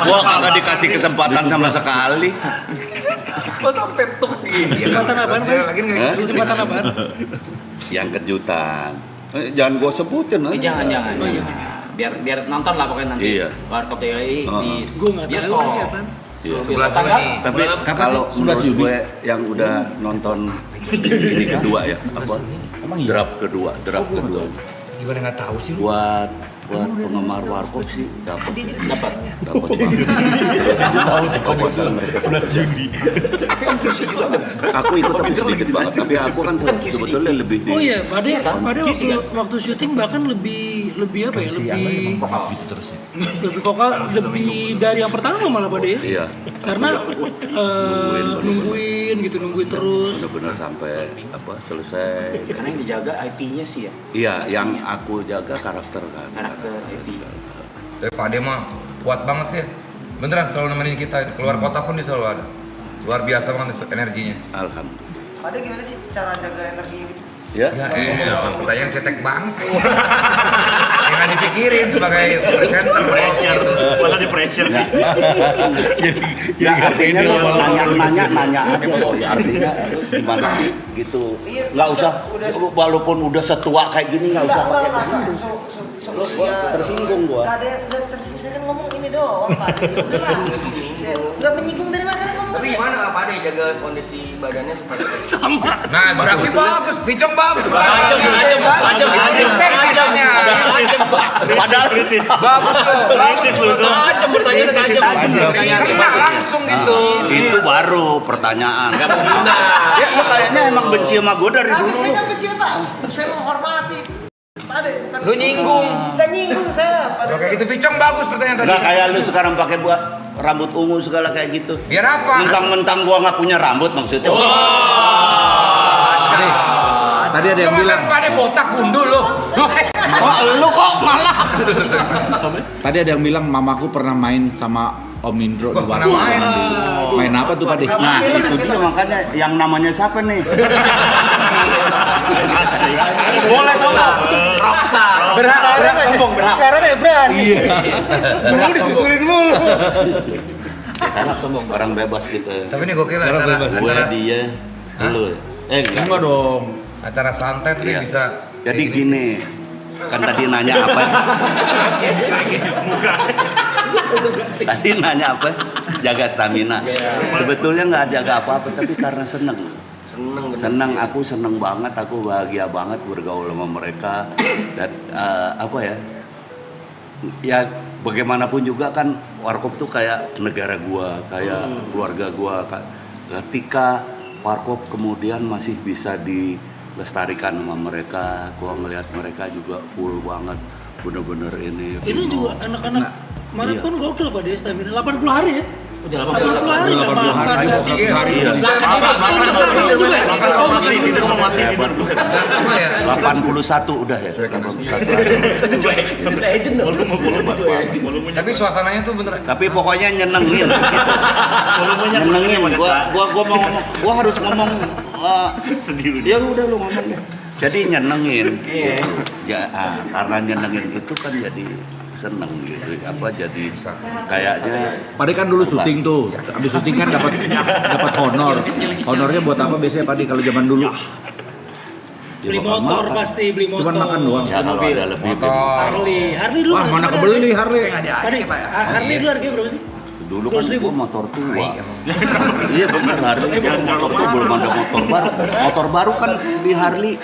gua kagak dikasih kesempatan sama sekali. Kok sampai tuk gitu. Kesempatan apaan, Pak? Kesempatan apaan? Yang kejutan. Jangan gua sebutin. Jangan. Biar nonton lah pokoknya nanti. Iya. Warkop TKI di Gue nggak tahu lagi apaan. Iya. Sebelah Juni. Tapi kalau menurut gue yang udah nonton ini kedua ya, apa? Draft kedua. Gimana nggak tahu sih? Buat penggemar Warkop sih dapat banget. Kepuasan mereka 11 Juni. Aku ikut tapi sedikit banget, tapi aku kan sebetulnya lebih di. Oh iya, pada waktu syuting bahkan lebih apa ya? Lebih Vokal gitu terus ya. lebih vokal, lebih dari yang pertama malah pada ya. Iya. Karena nungguin terus. Benar-benar sampai selesai. Karena yang dijaga IP-nya sih ya. Iya, yang aku jaga karakter kan. Karakter IP. Tapi Pak Ade mah kuat banget ya. Beneran selalu nemenin kita. Keluar kota pun dia selalu ada. Luar biasa banget energinya. Alhamdulillah. Pada gimana sih cara jaga energinya gitu? Ya. Pertanyaan cetek banget. Yang nggak dipikirin sebagai presenter host gitu. Masa di pressure. Ya artinya lo nanya aja loh. Ya artinya gimana sih gitu. Nggak usah walaupun udah setua kayak gini nggak usah pakai begitu. Tersinggung gua. Gak ada yang tersinggung, saya kan ngomong ini doang Pak. Ya udahlah. Saya nggak menyinggung dari mana ngomong. Tapi gimana Pak Ade jaga kondisi badannya supaya Sama. Nah, Graffi bagus, Vicom bagus. tajam. Itu desain katanya. Padahal Bagus loh. Tajam pertanyaannya tajam. Kena langsung gitu. itu baru pertanyaan. Ya lu kayaknya emang benci sama gua dari dulu. Saya nggak kecil Pak. Saya menghormati. Pak Ade, bukan. Lu nyinggung. Nggak nyinggung saya. Pak Oke, itu Vicom bagus pertanyaan tadi. Nggak kayak lu sekarang pakai buat rambut ungu segala kayak gitu. Biar apa? Mentang-mentang gua nggak punya rambut maksudnya. Tadi ada yang bilang. Pak Ade botak gundul loh. Oh, lu kok malah. Tadi ada yang bilang mamaku pernah main sama Om Indro di Wah, Warkop. main. Main apa tuh Pak De? Nah, itu dia makanya yang namanya siapa nih? Boleh sombong. Rockstar. Berhak sombong, berhak. Sekarang ya berani. Iya. Dulu disusulin mulu. Enak sombong, orang bebas gitu. Tapi ini gokil Gue antara dia, lu. Enggak dong. acara santai tuh dia Iya. bisa. Jadi gini, kan tadi nanya apa? Tadi nanya apa? Jaga stamina. Sebetulnya nggak jaga apa-apa, tapi karena seneng. Seneng, aku seneng banget, aku bahagia banget bergaul sama mereka dan apa ya? Ya bagaimanapun juga kan Warkop tuh kayak negara gua, kayak keluarga gua. ketika Warkop kemudian masih bisa dilestarikan sama mereka, gua ngelihat mereka juga full banget, bener-bener ini. Ini juga anak-anak maraton gokil Pak Des, tapi 80 hari ya. Udah 80 hari nggak makan. Iya. 81 udah ya, 81. Tapi suasananya tuh bener. Tapi pokoknya nyenengin. Nyenengin. Gua mau ngomong, gua harus ngomong. Ya udah lu ngomong deh. Jadi nyenengin. Ya, karena nyenengin itu kan jadi seneng gitu. Jadi kayaknya. Pade kan dulu syuting tuh. Habis syuting kan dapat honor. Honornya buat apa biasanya Pade kalau zaman dulu? Beli motor pasti, beli motor. Cuman makan doang. Ya kalau ada lebih. Harley dulu. Wah, mana kebeli Harley? Harley dulu harganya berapa sih? Dulu kan gua motor tua. Iya benar, Harley itu motor tua, belum ada motor baru. Motor baru kan di Harley,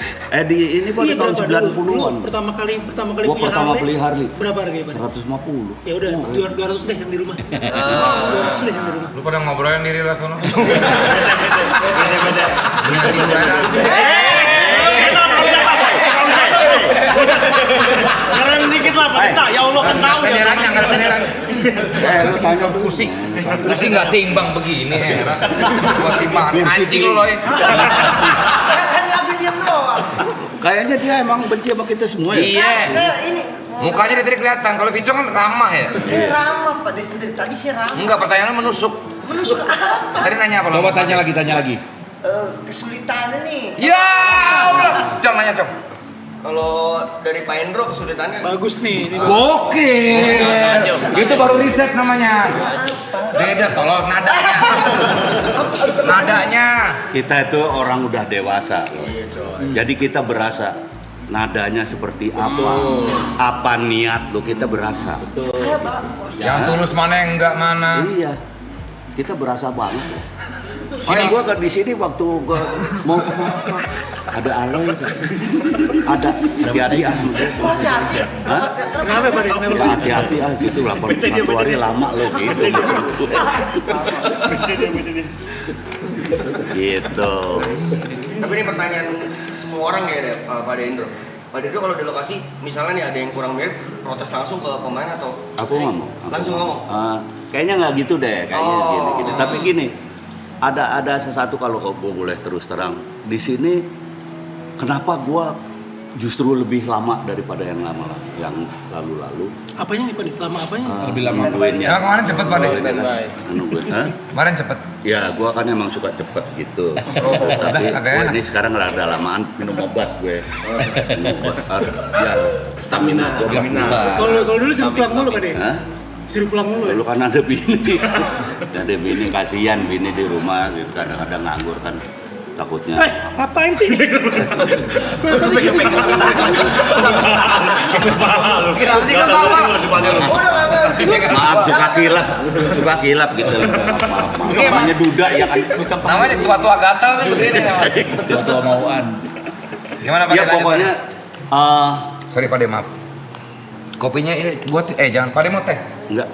di ini pada tahun 90-an. Pertama kali Gua pertama beli Harley. Berapa harganya Pak? 150. Ya udah, 200 deh yang di rumah. 200 deh yang di rumah. Lu pada ngobrolin diri lah sono. Keren dikit lah Pak Desta, ya Allah kan tahu ya. Senderangnya, nggak ada senderangnya. Lu tanya kursi nggak seimbang begini era. Buat timbangan anjing lu loy. Kan lagi diam doang. Kayaknya dia emang benci sama kita semua ya. Iya. Saya ini Mukanya dari tadi kelihatan. Kalau Vico kan ramah ya. saya ramah Pak Des, dari tadi saya ramah. Enggak, pertanyaannya menusuk. Menusuk apa? Tadi nanya apa? Coba tanya lagi. Kesulitannya nih. Ya Allah. Cong nanya Cong. Kalau dari Pak Endro kesulitannya Bagus nih. Gokil. Itu baru riset namanya. Beda tolong nadanya. Kita itu orang udah dewasa loh. Jadi kita berasa nadanya seperti apa niat lo kita berasa. Saya bagus. Yang tulus mana yang enggak mana. Iya, kita berasa banget. Makanya gua kan di sini waktu gua mau ke Malaka, ada Aloy, ada hati-hati ah. Hah? Kenapa Pak Des? Ya hati-hati ah gitu, 81 hari lama lo gitu. Gitu. Tapi ini pertanyaan semua orang ya Pak Endro. Pak Endro kalau di lokasi misalnya nih ada yang kurang mirip, protes langsung ke pemain atau? Aku ngomong. Langsung ngomong. Kayaknya nggak gitu deh, kayaknya gini. Tapi gini, ada sesuatu kalau gue boleh terus terang di sini. Kenapa gue justru lebih lama daripada yang lalu-lalu? Apanya nih Pak Des? Lama apanya? Lebih lama Nungguinnya. Ya kemarin cepet Pak Des. Nungguin. Hah? Kemarin cepet. Ya, gue kan emang suka cepet gitu. Tapi agak gue enak. ini sekarang rada lamaan minum obat gue. Minum obat biar stamina gue berubah. Kalau dulu suruh pulang mulu Pak Des. Hah? Suruh pulang mulu ya? Dulu kan ada bini. Ada bini, kasihan bini di rumah gitu, kadang-kadang nganggur kan takutnya. Ngapain sih? Tadi gitu. Kenapa sih kan Bapak? Maaf, suka kilap gitu. Maaf. Namanya duda ya kan. Namanya tua-tua gatal nih begini. Tua mauan. Gimana Pak? Ya Lanjut, pokoknya sorry Pak De, maaf. Kopinya ini buat jangan Pak De mau teh. enggak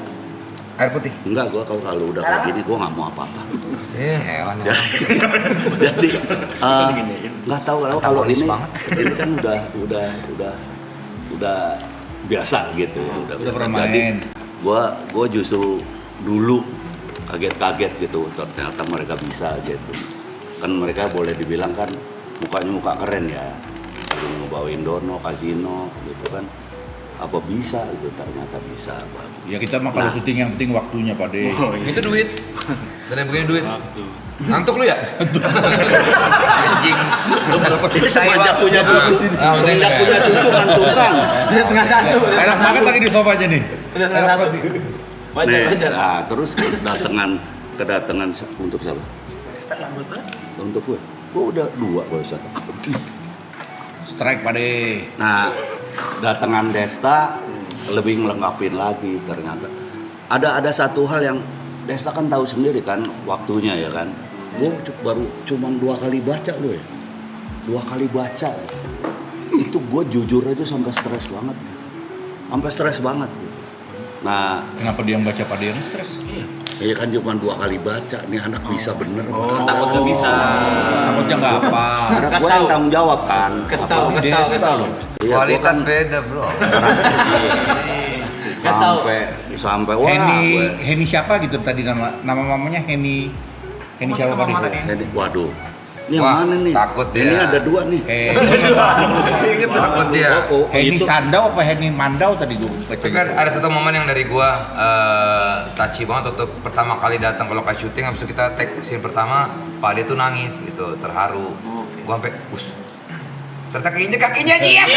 Air putih. Enggak, gua kalau udah kayak gini gua nggak mau apa-apa. Heran ya. Jadi nggak tahu kalau ini banget. Ini kan udah biasa gitu. Udah pernah Jadi main. gua justru dulu kaget-kaget gitu ternyata mereka bisa gitu. Kan mereka boleh dibilang kan mukanya muka keren ya. Kalau ngebawain dono, kasino gitu kan. Apa bisa itu ternyata bisa. Ya kita mah kalau syuting yang penting waktunya Pak De. Itu duit. Dan yang begini duit. Ngantuk lu ya? Anjing. Semenjak punya cucu, semenjak punya cucu ngantukan. Udah setengah satu. Enak banget lagi di sofanya nih. Udah setengah satu. Nah, terus kedatangan untuk siapa? Untuk gue. Gue udah 2 barusan. Strike Pak De. Nah, datangan Desta lebih ngelengkapin lagi ternyata. Ada satu hal yang Desta kan tahu sendiri kan waktunya ya kan. Gue baru cuman 2 kali baca loh ya. 2 kali baca. Itu gue jujur aja sampai stres banget. Sampai stres banget gitu. Nah, Kenapa dia yang baca Pak De yang stres? Iya kan cuma 2 kali baca, nih anak bisa bener apa kagak. Takut nggak bisa. Takutnya nggak apa. Anak gua yang tanggung jawab kan. Kasih tahu. Iya, Kualitas gua kan beda bro. sampai wah. Heni siapa gitu tadi nama mamanya Heni siapa tadi? Waduh. Ini Wah, yang mana nih? takut dia. Ini ada 2 nih. Takut dia. Heni Sandau apa Heni Mandau tadi gue baca. Tapi kan ada satu momen yang dari gua touchy banget waktu pertama kali datang ke lokasi syuting, habis itu kita take scene pertama, Pak Ade tuh nangis gitu, terharu. Gua sampai ternyata keinjek kakinya Jiap.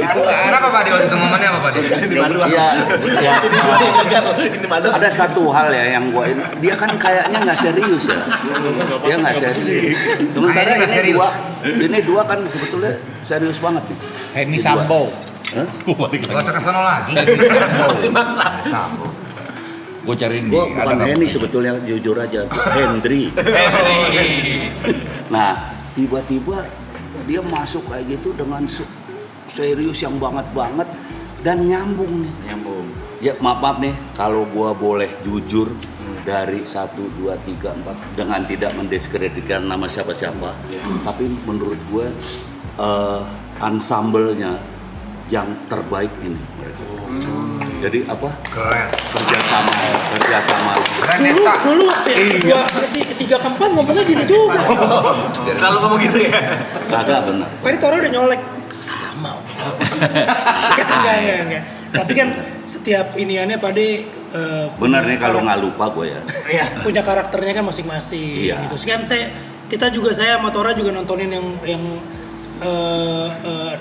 Kenapa Pak Ade waktu itu momennya apa Pak Ade? Iya. Ada satu hal ya yang gua dia kan kayaknya nggak serius ya. Dia nggak serius. Sementara Kayaknya nggak serius. ini dua kan sebetulnya serius banget nih. Heni Sambo. Hah? Gak usah kesana lagi. Sambo. Gue cariin Gua bukan Henny sebetulnya, jujur aja, Hendry. Nah, tiba-tiba dia masuk kayak gitu dengan serius yang banget dan nyambung nih. Ya maaf nih kalau gua boleh jujur dari 1, 2, 3, 4 dengan tidak mendiskreditkan nama siapa-siapa, tapi menurut gua ensemble-nya yang terbaik ini. Jadi apa? Keren. Kerjasama. Keren Nesta. Dulu ketiga keempat ngomongnya gini juga. Selalu ngomong gitu ya. Kagak benar. Tadi Toro udah nyolek sama. Enggak. Tapi kan setiap iniannya Pade Bener nih kalau nggak lupa gue ya. punya karakternya kan masing-masing. Iya. Gitu. Sekian saya sama Tora juga nontonin yang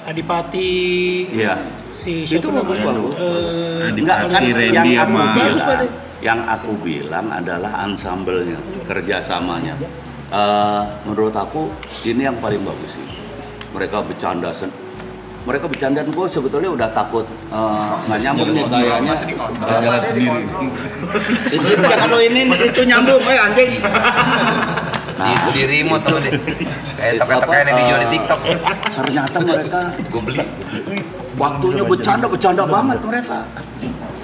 Adipati. Iya. Si Itu siapa bagus. Enggak Kan bagus Pade. yang aku bilang adalah ensemble-nya, kerjasamanya. Menurut aku ini yang paling bagus sih. Mereka bercanda dan gue sebetulnya udah takut nggak nyambung nih kayaknya. Jalan sendiri. Kalau ini itu nyambung, anjing. Di remote tuh deh. Kayak teka-teka yang dijual di TikTok. Ternyata mereka Gue beli. waktunya bercanda banget mereka.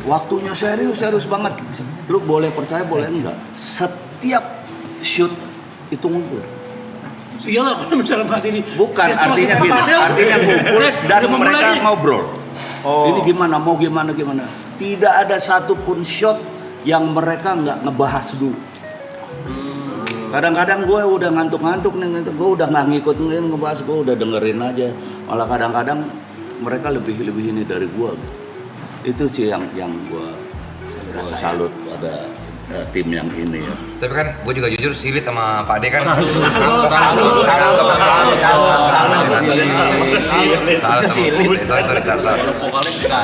Waktunya serius banget. Lu boleh percaya boleh enggak. Setiap shoot itu ngumpul. Iyalah kalau misalnya bahas ini. Bukan, artinya gini. Artinya ngumpul dan mereka ngobrol. Ini mau gimana. Tidak ada satupun shot yang mereka nggak ngebahas dulu. Kadang-kadang gue udah ngantuk nih, gue udah nggak ngikutin ngebahas, gue udah dengerin aja. Malah kadang-kadang mereka lebih ini dari gue gitu. Itu sih yang gue salut pada tim yang ini ya. Tapi kan gue juga jujur silit sama Pak Ade kan.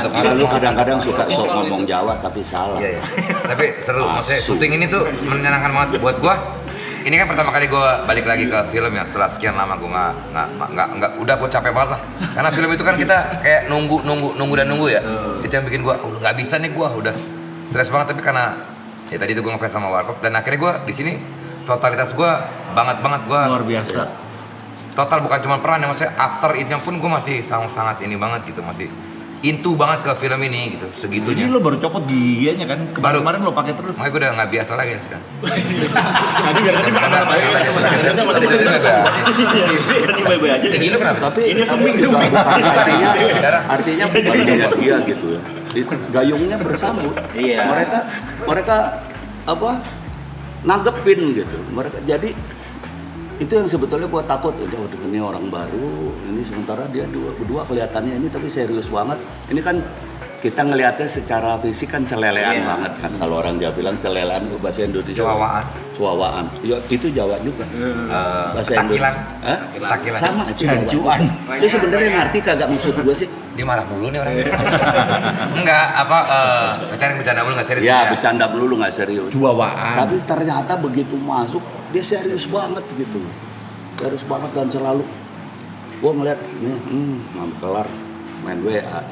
Karena lu kadang-kadang suka sok ngomong Jawa tapi salah. Iya. Tapi seru, maksudnya syuting ini tuh menyenangkan banget buat gue. Ini kan pertama kali gue balik lagi ke film ya, setelah sekian lama gue nggak udah gue capek banget lah. Karena film itu kan kita kayak nunggu ya. Itu yang bikin gue nggak bisa nih, gue udah stres banget. Tapi karena ya tadi itu gue ngefans sama Warkop dan akhirnya gue di sini totalitas gue banget gue Luar biasa. total, bukan cuma peran ya, maksudnya after itu pun gue masih sangat ini banget gitu, masih into banget ke film ini gitu, segitunya. Jadi lo baru copot giginya kan? Kemarin lo pakai terus. Makanya gue udah nggak biasa lagi sekarang. Nanti biar nanti baik-baik aja. Gila kenapa? Tapi artinya bukan dia gitu ya. Gayungnya bersambut. Iya. Mereka apa? Nanggepin gitu. Mereka jadi itu yang sebetulnya gua takut, ini orang baru, ini sementara dia berdua kelihatannya ini tapi serius banget. Ini kan kita ngelihatnya secara fisik kan celelean banget kan. Kalau orang Jawa bilang celelean, bahasa Indonesia cuawaan. Ya, itu Jawa juga. Bahasa Indonesia. Takilan. Sama cuawaan. Dia sebenarnya ngerti kagak maksud gua sih. Dia marah dulu nih orangnya. Enggak, bercanda dulu nggak serius. Ya, bercanda dulu nggak serius. Cuawaan. Tapi ternyata begitu masuk dia serius banget gitu. Serius banget dan selalu gua ngeliat nih, kelar main WA.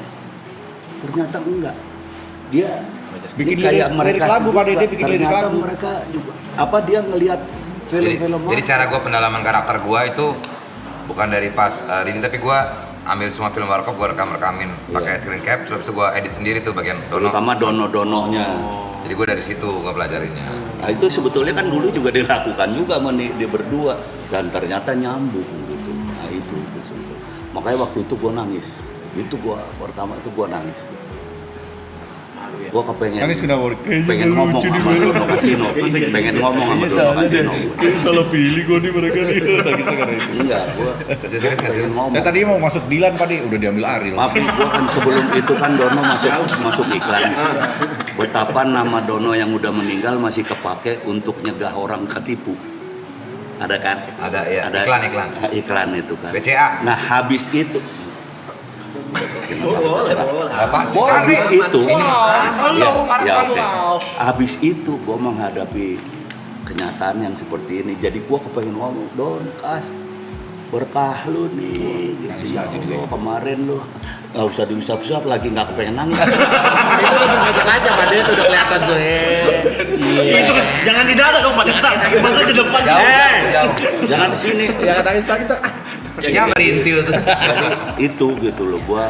Ternyata enggak. Dia bikin kayak lirik mereka lagu Pak Dede, bikin lirik ternyata lagu. mereka juga dia ngelihat film-film Jadi cara gue pendalaman karakter gue itu bukan dari pas ini, tapi gue ambil semua film Warkop, gue rekamin pakai screen cap, terus itu gue edit sendiri tuh bagian Dono. Terutama dono-dononya. Jadi gue dari situ gue pelajarinya. Nah itu sebetulnya kan dulu juga dilakukan juga sama dia berdua dan ternyata nyambung gitu. Nah itu sebetulnya. Makanya waktu itu gue nangis. Itu gue pertama itu gue nangis. Gue kepengen Nangis kenapa? pengen ngomong sama Dono Kasino, pengen ngomong sama Dono Kasino. Kayaknya salah pilih gue nih mereka nih. Nangis karena itu. Enggak, gue Serius nggak sih? pengen ngomong. Saya tadi mau masuk Dilan Pak, udah diambil Ariel. Tapi gua kan sebelum itu kan Dono masuk iklan. Betapa nama Dono yang udah meninggal masih kepake untuk nyegah orang ketipu. Ada kan? Ada ya, iklan. Iklan itu kan. BCA. Nah habis itu Apa sih? habis itu Ya, oke. Habis itu gua menghadapi kenyataan yang seperti ini. Jadi gua kepengen ngomong, Don, Kas, berkah lu nih gitu. Ya Allah, kemarin lu nggak usah diusap-usap lagi, nggak kepengen nangis. Itu udah berkaca-kaca Pak De, itu udah kelihatan tuh. Itu jangan di dada dong, Pak De. Mata di depan. Jauh. Jangan di sini. Ya kata kita. Ya merintil tuh. Jadi itu gitu loh, gua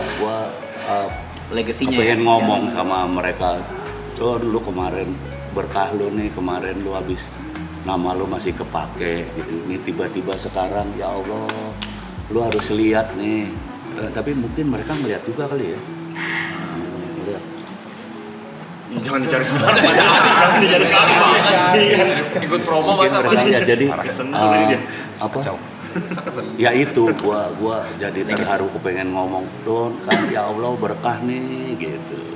Legasinya pengen ngomong sama mereka. Don, lu kemarin berkah lu nih, kemarin lu habis nama lu masih kepake gitu. Ini tiba-tiba sekarang ya Allah, lu harus lihat nih. Tapi mungkin mereka melihat juga kali ya. Lihat. Jangan dicari sebenarnya. Jangan dicari sekali, Pak. Ikut promo Mungkin masa mereka ya jadi dia. apa? Ya itu gua jadi terharu kepengen ngomong, Don, kasih Allah berkah nih gitu.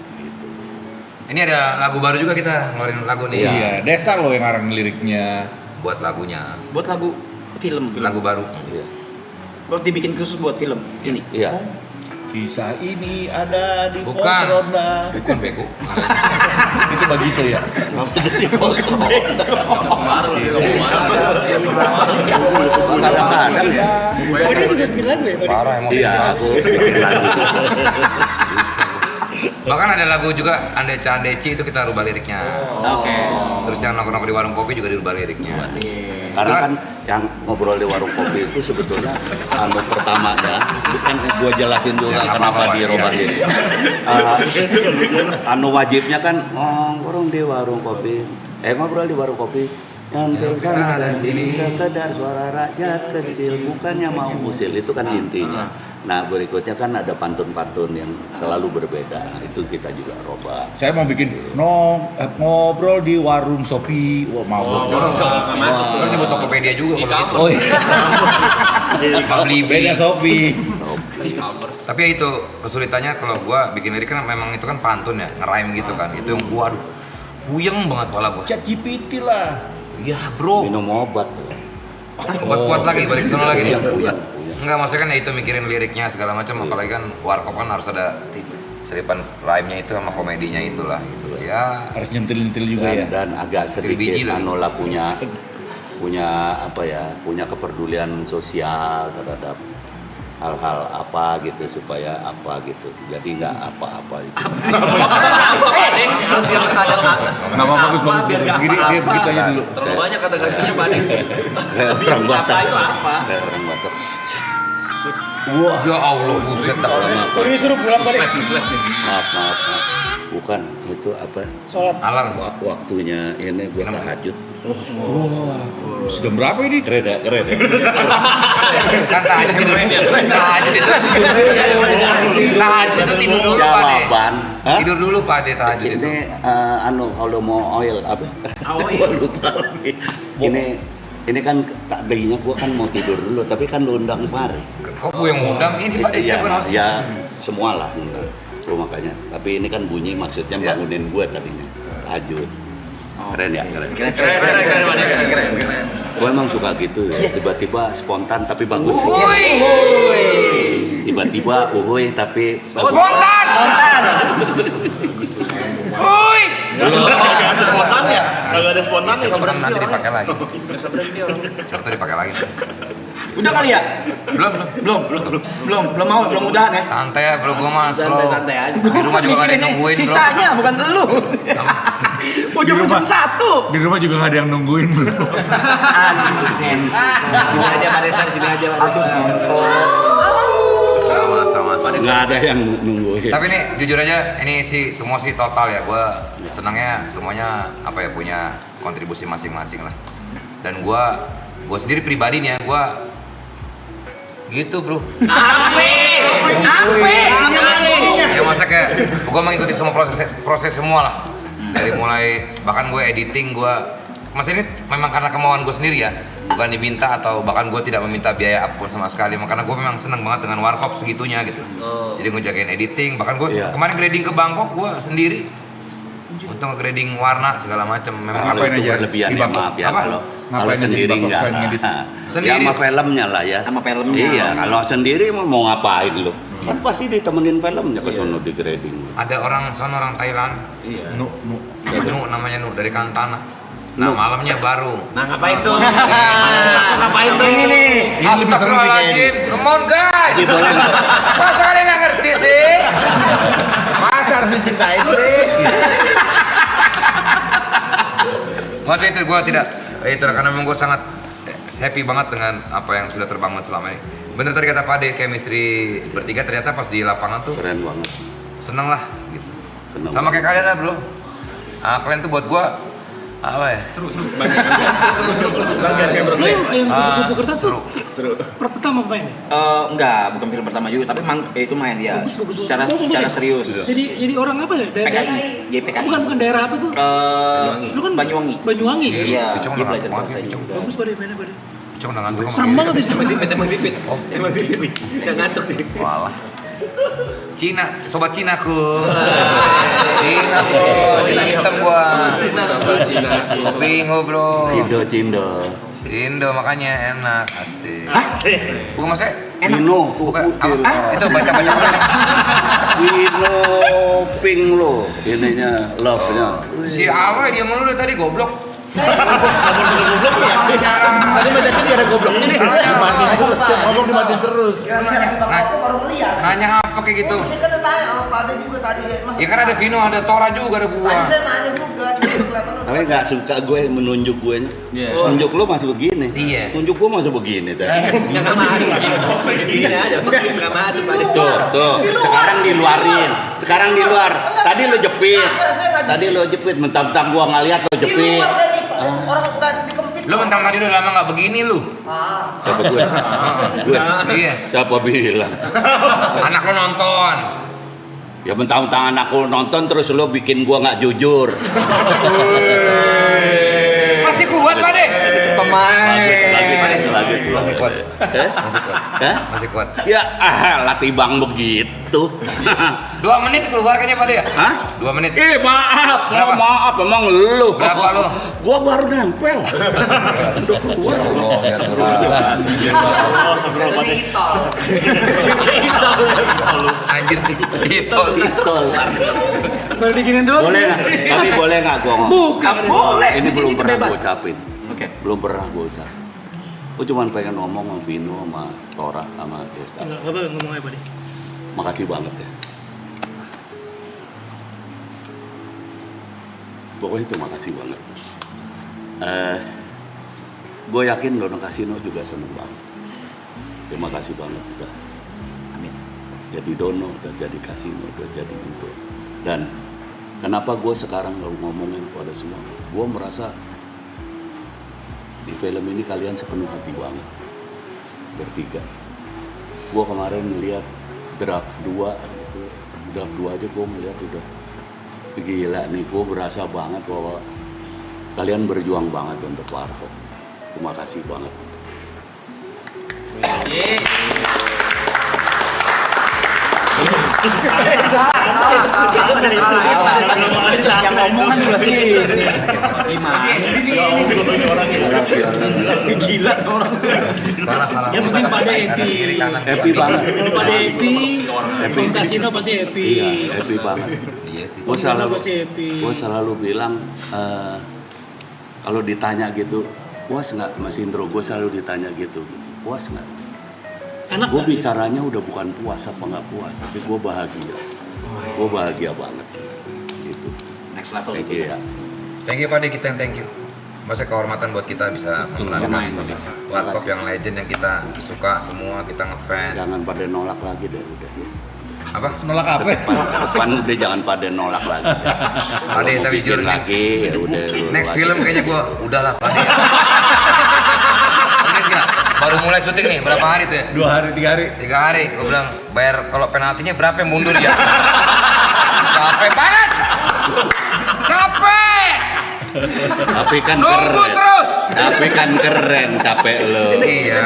Ini ada lagu baru juga kita ngeluarin lagu nih. Iya, Desa loh yang ngarang liriknya. Buat lagunya. buat lagu film. Lagu baru. Iya. Buat dibikin khusus buat film ini. Iya. Kisah ini ada di Bukan. pos ronda. Bukan bego. Itu begitu ya. Kadang-kadang ya. Oh dia juga bikin lagu ya? Pak? Parah emosi. Iya, aku bikin lagu. Bahkan ada lagu juga Andeca Andeci itu kita rubah liriknya. Oke. Terus yang nongkrong di warung kopi juga dirubah liriknya. Karena kan yang ngobrol di warung kopi itu sebetulnya pertamanya bukan gua jelasin dulu Ya, kenapa apa-apa, dirubah iya. ini. Wajibnya kan nongkrong di warung kopi, ngobrol di warung kopi. Nyantel sana dan sini sekedar suara rakyat kecil, bukannya mau usil, itu kan intinya. Nah berikutnya kan ada pantun-pantun yang selalu berbeda, itu kita juga robah. Saya mau bikin ngobrol di warung Sopi. Wah, masuk. Masuk. Kan nyebut Tokopedia juga kalau gitu. Oh iya. Beli Beda Sopi. E-commerce. Tapi ya itu kesulitannya kalau gua bikin lirik kan memang itu kan pantun ya, nge-rhyme gitu kan. Itu yang gua aduh puyeng banget kepala gua. Chat GPT lah. Iya, Bro. Minum obat. Obat kuat lagi balik ke sana lagi nih. Puyeng. Enggak, maksudnya kan ya itu mikirin liriknya segala macam, apalagi kan Warkop kan harus ada selipan rhyme-nya itu sama komedinya itulah gitu loh ya. Harus nyentil-nyentil juga ya. Dan agak Biji sedikit lagi. Anola punya apa ya, punya kepedulian sosial terhadap hal-hal apa gitu supaya apa gitu, jadi nggak apa-apa itu. Sosial kadang Nama bagus. Gini dia begitu aja dulu. Terlalu banyak kata-katanya Pak De. Kayak orang Batak. Apa itu apa? Kayak orang Batak. Wah. Ya Allah, buset dah. Oh ini suruh pulang Pak De. Slash nih. Maaf. Bukan itu apa? Sholat. Alarm. Waktunya ini buat tahajud. Sudah berapa ini? Keren ya. Kan tahajud tidur. Tahajud itu tidur dulu Pak De. Jawaban. Hah? Tidur dulu Pak De tahajud itu. Ini kalau mau oil apa? Gua lupa lagi. Ini kan tadinya gua kan mau tidur dulu, tapi kan lu undang Fahri. Kok gue yang ngundang ini Pak De Iya, siapa harus? ya semua lah ngundang. Tuh makanya. Tapi ini kan bunyi maksudnya Ya. bangunin gua tadinya. Tahajud. Keren ya, keren. Keren Pak De, keren. Gua emang suka gitu ya. Tiba-tiba spontan tapi bagus. Tiba-tiba uhuy tapi bagus. Spontan. Woi. Kagak ada spontannya. Kagak ada spontannya. Kan nanti dipakai lagi. Bisa berhenti orang. Waktu dipakai lagi. Udah kali ya? Belum mau, belum udahan ya? Santai bro, gue mah slow. Santai aja. Di rumah juga gak ada yang nungguin bro. Sisanya bukan lu. Ujung jam 1. Di rumah juga nggak ada yang nungguin bro. Sini aja Pak Desa, sini aja Pak Desa. Sama nggak ada yang nungguin. Tapi nih jujur aja, ini sih semua sih total ya. Gue senangnya semuanya apa ya, punya kontribusi masing-masing lah. Dan gue sendiri pribadi nih ya, gue gitu bro. Ya masa kayak gue mengikuti semua proses semua lah. Dari mulai bahkan gue editing, masa ini memang karena kemauan gue sendiri ya, bukan diminta atau bahkan gue tidak meminta biaya apapun sama sekali. Makanya gue memang seneng banget dengan Warkop segitunya gitu. Jadi gue jagain editing, bahkan gue kemarin grading ke Bangkok gue sendiri untuk nge-grading warna segala macam. Memang Ngapain aja Kelebihannya maaf ya, kalau Ngapain aja sendiri di Bangkok enggak. selain ngedit? Sendiri? Ya sama filmnya lah ya. Sama filmnya. Iya, kalau sendiri mau ngapain lu? Kan pasti ditemenin filmnya ke sono di grading. ada orang sana, orang Thailand, Nu namanya Nu, dari Kantana. Nah malamnya baru. Nah, ngapain tuh? Ngapain tuh ini nih? Astagfirullahaladzim, come on guys. Boleh nggak? Masa kalian nggak ngerti sih? Masa harus dicintain sih? Masa itu gue tidak, itu karena memang gue sangat happy banget dengan apa yang sudah terbangun selama ini. Bener tadi kata Pak De, chemistry bertiga ternyata pas di lapangan tuh Keren banget. seneng lah gitu. Seneng Sama kayak kalian lah bro. Kalian tuh buat gue apa ya? Lo yang buku kertas tuh pertama main ya? Enggak, bukan film pertama juga, tapi itu main dia secara serius. Jadi orang apa ya? PKI, JPKI. Bukan daerah apa tuh? Lu kan Banyuwangi. Banyuwangi. Iya, Icung dia udah belajar ngantuk bahasa banget, juga. Bagus pada mainnya pada. Cuma udah ngantuk. Serem banget sih. Emang sipit. Udah ngantuk nih. Walah. Cina, sobat Cinaku. Cina bro, Cina hitam gua. Bingo bro. Cindo makanya enak, asik. Bukan maksudnya Wino, tuh bukan putih. apa? Itu baca apa? Wino pink lo, ininya love-nya. Si Alwa dia mulu dari tadi goblok. Tadi bacanya biar gobloknya nih. Ngomong dimatiin terus. Aku baru melihat. Nanya apa kayak gitu? Saya kan tanya sama Pak De juga tadi. Mas, Ya kan ada Vino, ada Tora juga, ada gua. tadi saya nanya juga, cuma kelihatan lu. Tapi nggak suka gue menunjuk gue nya. Nunjuk lo masih begini. Iya. Nunjuk gue masih begini tadi. Jangan masuk. Gini aja. Enggak masuk tadi. Tuh. Sekarang diluarin. Sekarang di luar. Tadi lo jepit. Tadi lo jepit. Mentang-mentang gua nggak lihat lo Di jepit. luar saya orang bukan dikempit. Lu mentang tadi udah lama nggak begini lu. Siapa gue? Gue. Iya. Siapa bilang? Anak lu nonton. Ya mentang-mentang anakku nonton terus lo bikin gua nggak jujur. Masih kuat Pak De. Masih kuat. Masih kuat. Ya latih bang begitu. 2 menit keluar kan ya Pak De ya? Hah? 2 menit. Maaf. Berapa? Maaf emang lu. Berapa lu? Gua baru nempel. Ya Tuhan. Anjir ditol. Baru diginin dulu. Boleh nggak? Tapi boleh nggak gua ngomong? Bukan. Boleh. Ini Di sini belum pernah bebas. gua ucapin. Oke. Belum pernah gua ucap. Gua cuma pengen ngomong sama Vino, sama Tora, sama Desta. Enggak apa ngomong apa nih? Makasih banget ya. Pokoknya itu makasih banget. Gue yakin Dono Kasino juga seneng banget. Terima kasih banget udah. Amin. Jadi Dono, udah jadi Kasino, udah jadi Indo. Dan kenapa gue sekarang ngomongin kepada semua? Gue merasa di film ini kalian sepenuh hati banget. Bertiga. Gue kemarin melihat draft 2 gitu. Draft 2 aja gue melihat udah gila nih, gue berasa banget bahwa kalian berjuang banget untuk Warkop. Terima kasih banget. Yang ngomong kan juga sih. Gimana? Gila orang. Salah. Ya mungkin pada happy. Happy banget. Kalau pada happy, Bang Kasino pasti happy. Iya, happy banget. Iya sih. Pasti happy. Gue selalu bilang kalau ditanya gitu, puas nggak Mas Indro? Gue selalu ditanya gitu, puas nggak? Enak. Gue bicaranya udah bukan puas apa nggak puas, tapi gue bahagia. Gue bahagia banget. Gitu. Next level Thank itu you ya. ya. Thank you Pak De, kita yang thank you. Masa kehormatan buat kita bisa memerankan Warkop yang legend yang kita suka semua, kita ngefans. Jangan pada nolak lagi deh udah. Apa? Nolak apa? Depan udah jangan pada nolak lagi. Pade, tapi jujur Bikin lagi ya udah. lu next lagi. film kayaknya gua udahlah Pade. Ingat nggak? Baru mulai syuting nih, berapa hari tuh ya? 2 hari, 3 hari. 3 hari, gua bilang bayar kalau penaltinya berapa yang mundur ya? Capek banget! Capek! Tapi kan Nunggu keren. terus! Tapi kan keren, capek lo. Iya.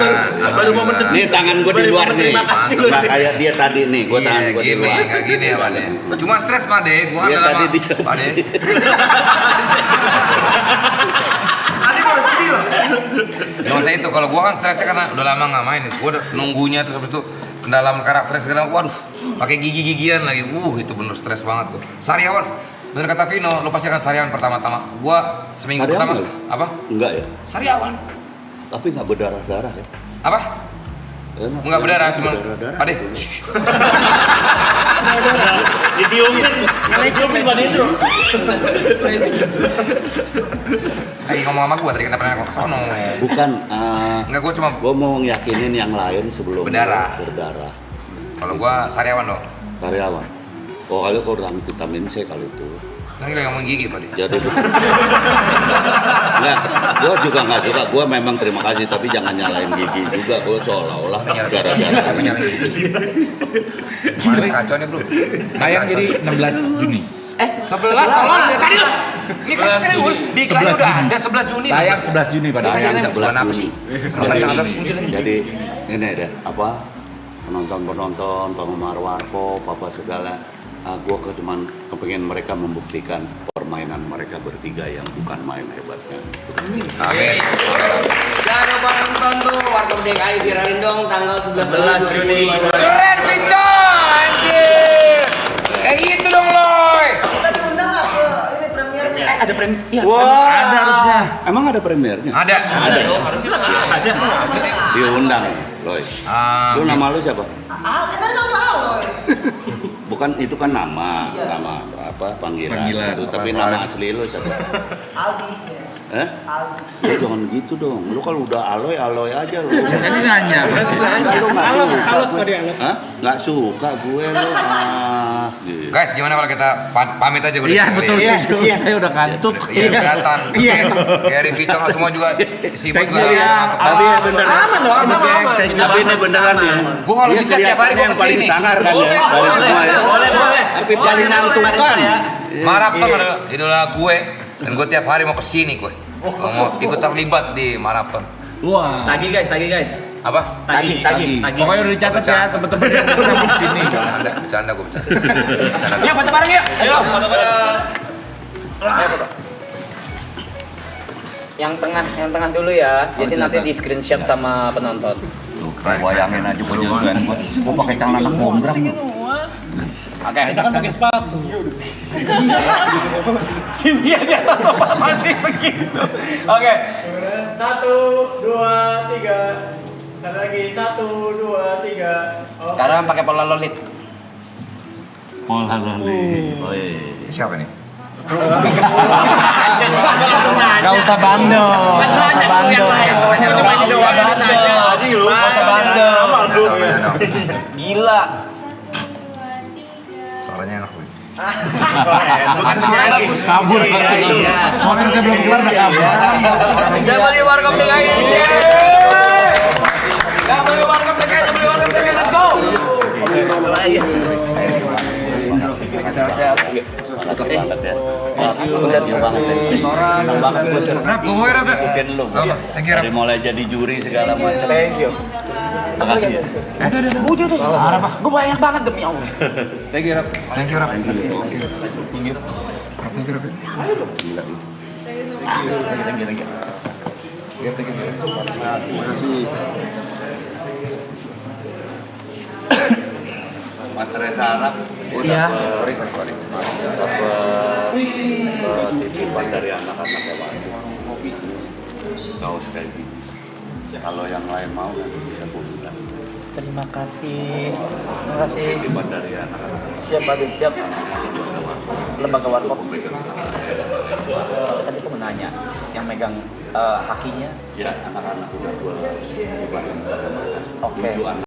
baru momen alhamdulillah. Nih tangan gue di luar nih. Terima kasih lu. Nggak kayak dia tadi nih, gue tangan Iya, gue di gini, luar. nggak gini ya Pade. Cuma stres Pade, gua Iya, kan tadi lama. dia- Pade. Nanti baru sedih loh. Ya masa itu, kalau gua kan stresnya karena udah lama nggak main, gua udah nunggunya terus habis itu dalam karakter segala, waduh, pakai gigi-gigian lagi, itu bener stres banget gua. Sariawan, bener kata Vino, lu pasti akan sariawan pertama-tama. Gua seminggu Sariawan pertama, nggak? apa? Enggak ya? Sariawan, Tapi nggak berdarah-darah ya? apa? Nggak berdarah, cuma, berdarah-darah. Pade, Ditiumin pada itu. lagi ngomong sama gua tadi kenapa nanya ke sono? Bukan, Enggak, gua cuma, gue mau ngiyakinin yang lain sebelum Berdarah. berdarah. kalau gua sariawan dong. Karyawan. Oh, kalau kurang vitamin C kalau itu. Kan lagi ngomong gigi Pade. Jadi nggak, gue juga nggak suka. Gue memang terima kasih, tapi jangan nyalain gigi juga. Gue seolah-olah gara-gara. Tapi nyalain gigi. Mana kacau nih bro. Tayang jadi 16 Juni. 11 tolong dari tadi loh. Ini kan di iklannya udah ada 11 Juni. Tayang 11 Juni pada Tayang 11 Bulan apa Juni. sih? Kapan tanggal berapa sih munculnya? Jadi ini deh apa penonton-penonton, penggemar warkop, apa segala. Gue cuman kepengen mereka membuktikan permainan mereka bertiga yang bukan main hebatnya. Amin. Jangan lupa nonton tuh Warkop DKI viralin dong tanggal 11 Juni. Keren Pico, anjir. Kayak gitu dong Loy. Kita diundang nggak ke ini premiernya? Ada premier. Wah, ada harusnya. Emang ada premiernya? Ada. Ada. Diundang, Loy. Lu nama lu siapa? Kita nggak tahu. Bukan itu kan nama apa panggilan. Itu, tapi nama asli lu siapa? Aldi sih. Aldi. Lu jangan gitu dong. Lu kalau udah aloy aja lu. Tadi nanya. Lu nggak suka gue. Hah? Nggak suka gue lu. Gitu. Guys, gimana kalau kita pamit aja udah Iya sekali? betul. Iya, saya udah kantuk. Iya kelihatan. Iya. Kayak Rivito semua juga sibuk Thank juga. you ya. Tapi ya beneran. Aman dong, aman. Tapi ini beneran ya. Gua kalau Dia bisa tiap hari gua kelihatannya yang paling kesini. sangar kan ya. Dari semua ya. Boleh. Tapi paling ngantukan. Maraton adalah idola gue dan gue tiap hari mau kesini gue. Mau ikut terlibat di maraton. Wah. Tagi guys. Apa? Tagi. Pokoknya udah dicatat ya teman-teman yang tergabung di sini. Bercanda gue bercanda. Yuk foto bareng yuk. Ayo. Yang tengah dulu ya. Jadi nanti di screenshot sama penonton. Bayangin aja penyesuaian gua pakai celana anak gondrong. Oke. Kita kan pakai sepatu. Cynthia di atas sofa masih segitu. Oke. 1, 2, 3. Sekali lagi 1, 2, 3. Sekarang pakai pola lolit. Siapa nih? Gak usah bandel. Gak usah bandel. Gak usah bandel. Gila. Suaranya enak gue. Kabur. Suaranya belum keluar udah kabur. Jangan di Warkop DKI. Jangan di Warkop DKI. Let's go. Sehat-sehat. Banget ya. Senang banget gue Rap, gue mau rap ya? Mungkin lu. Apa? Thank you, Rap. Dari mulai jadi juri segala macam. Thank you. Makasih ya. Udah tuh. Gue banyak banget demi Allah. Thank you, Rap. Thank you, Rap. Thank you. Thank you, Rap. Gila lu. Materai sarap. Iya. Dapat titipan dari anak-anak hewan. Kaos kayak gini. Kalau yang lain mau nanti bisa bulan. Terima kasih. Terima kasih. Titipan dari anak-anak. Siap, Pak. Siap. Lembaga Warkop. Tadi aku menanya, yang megang hakinya. Ya, anak-anak udah gua ibahin pada mereka. Oke. 7 anak.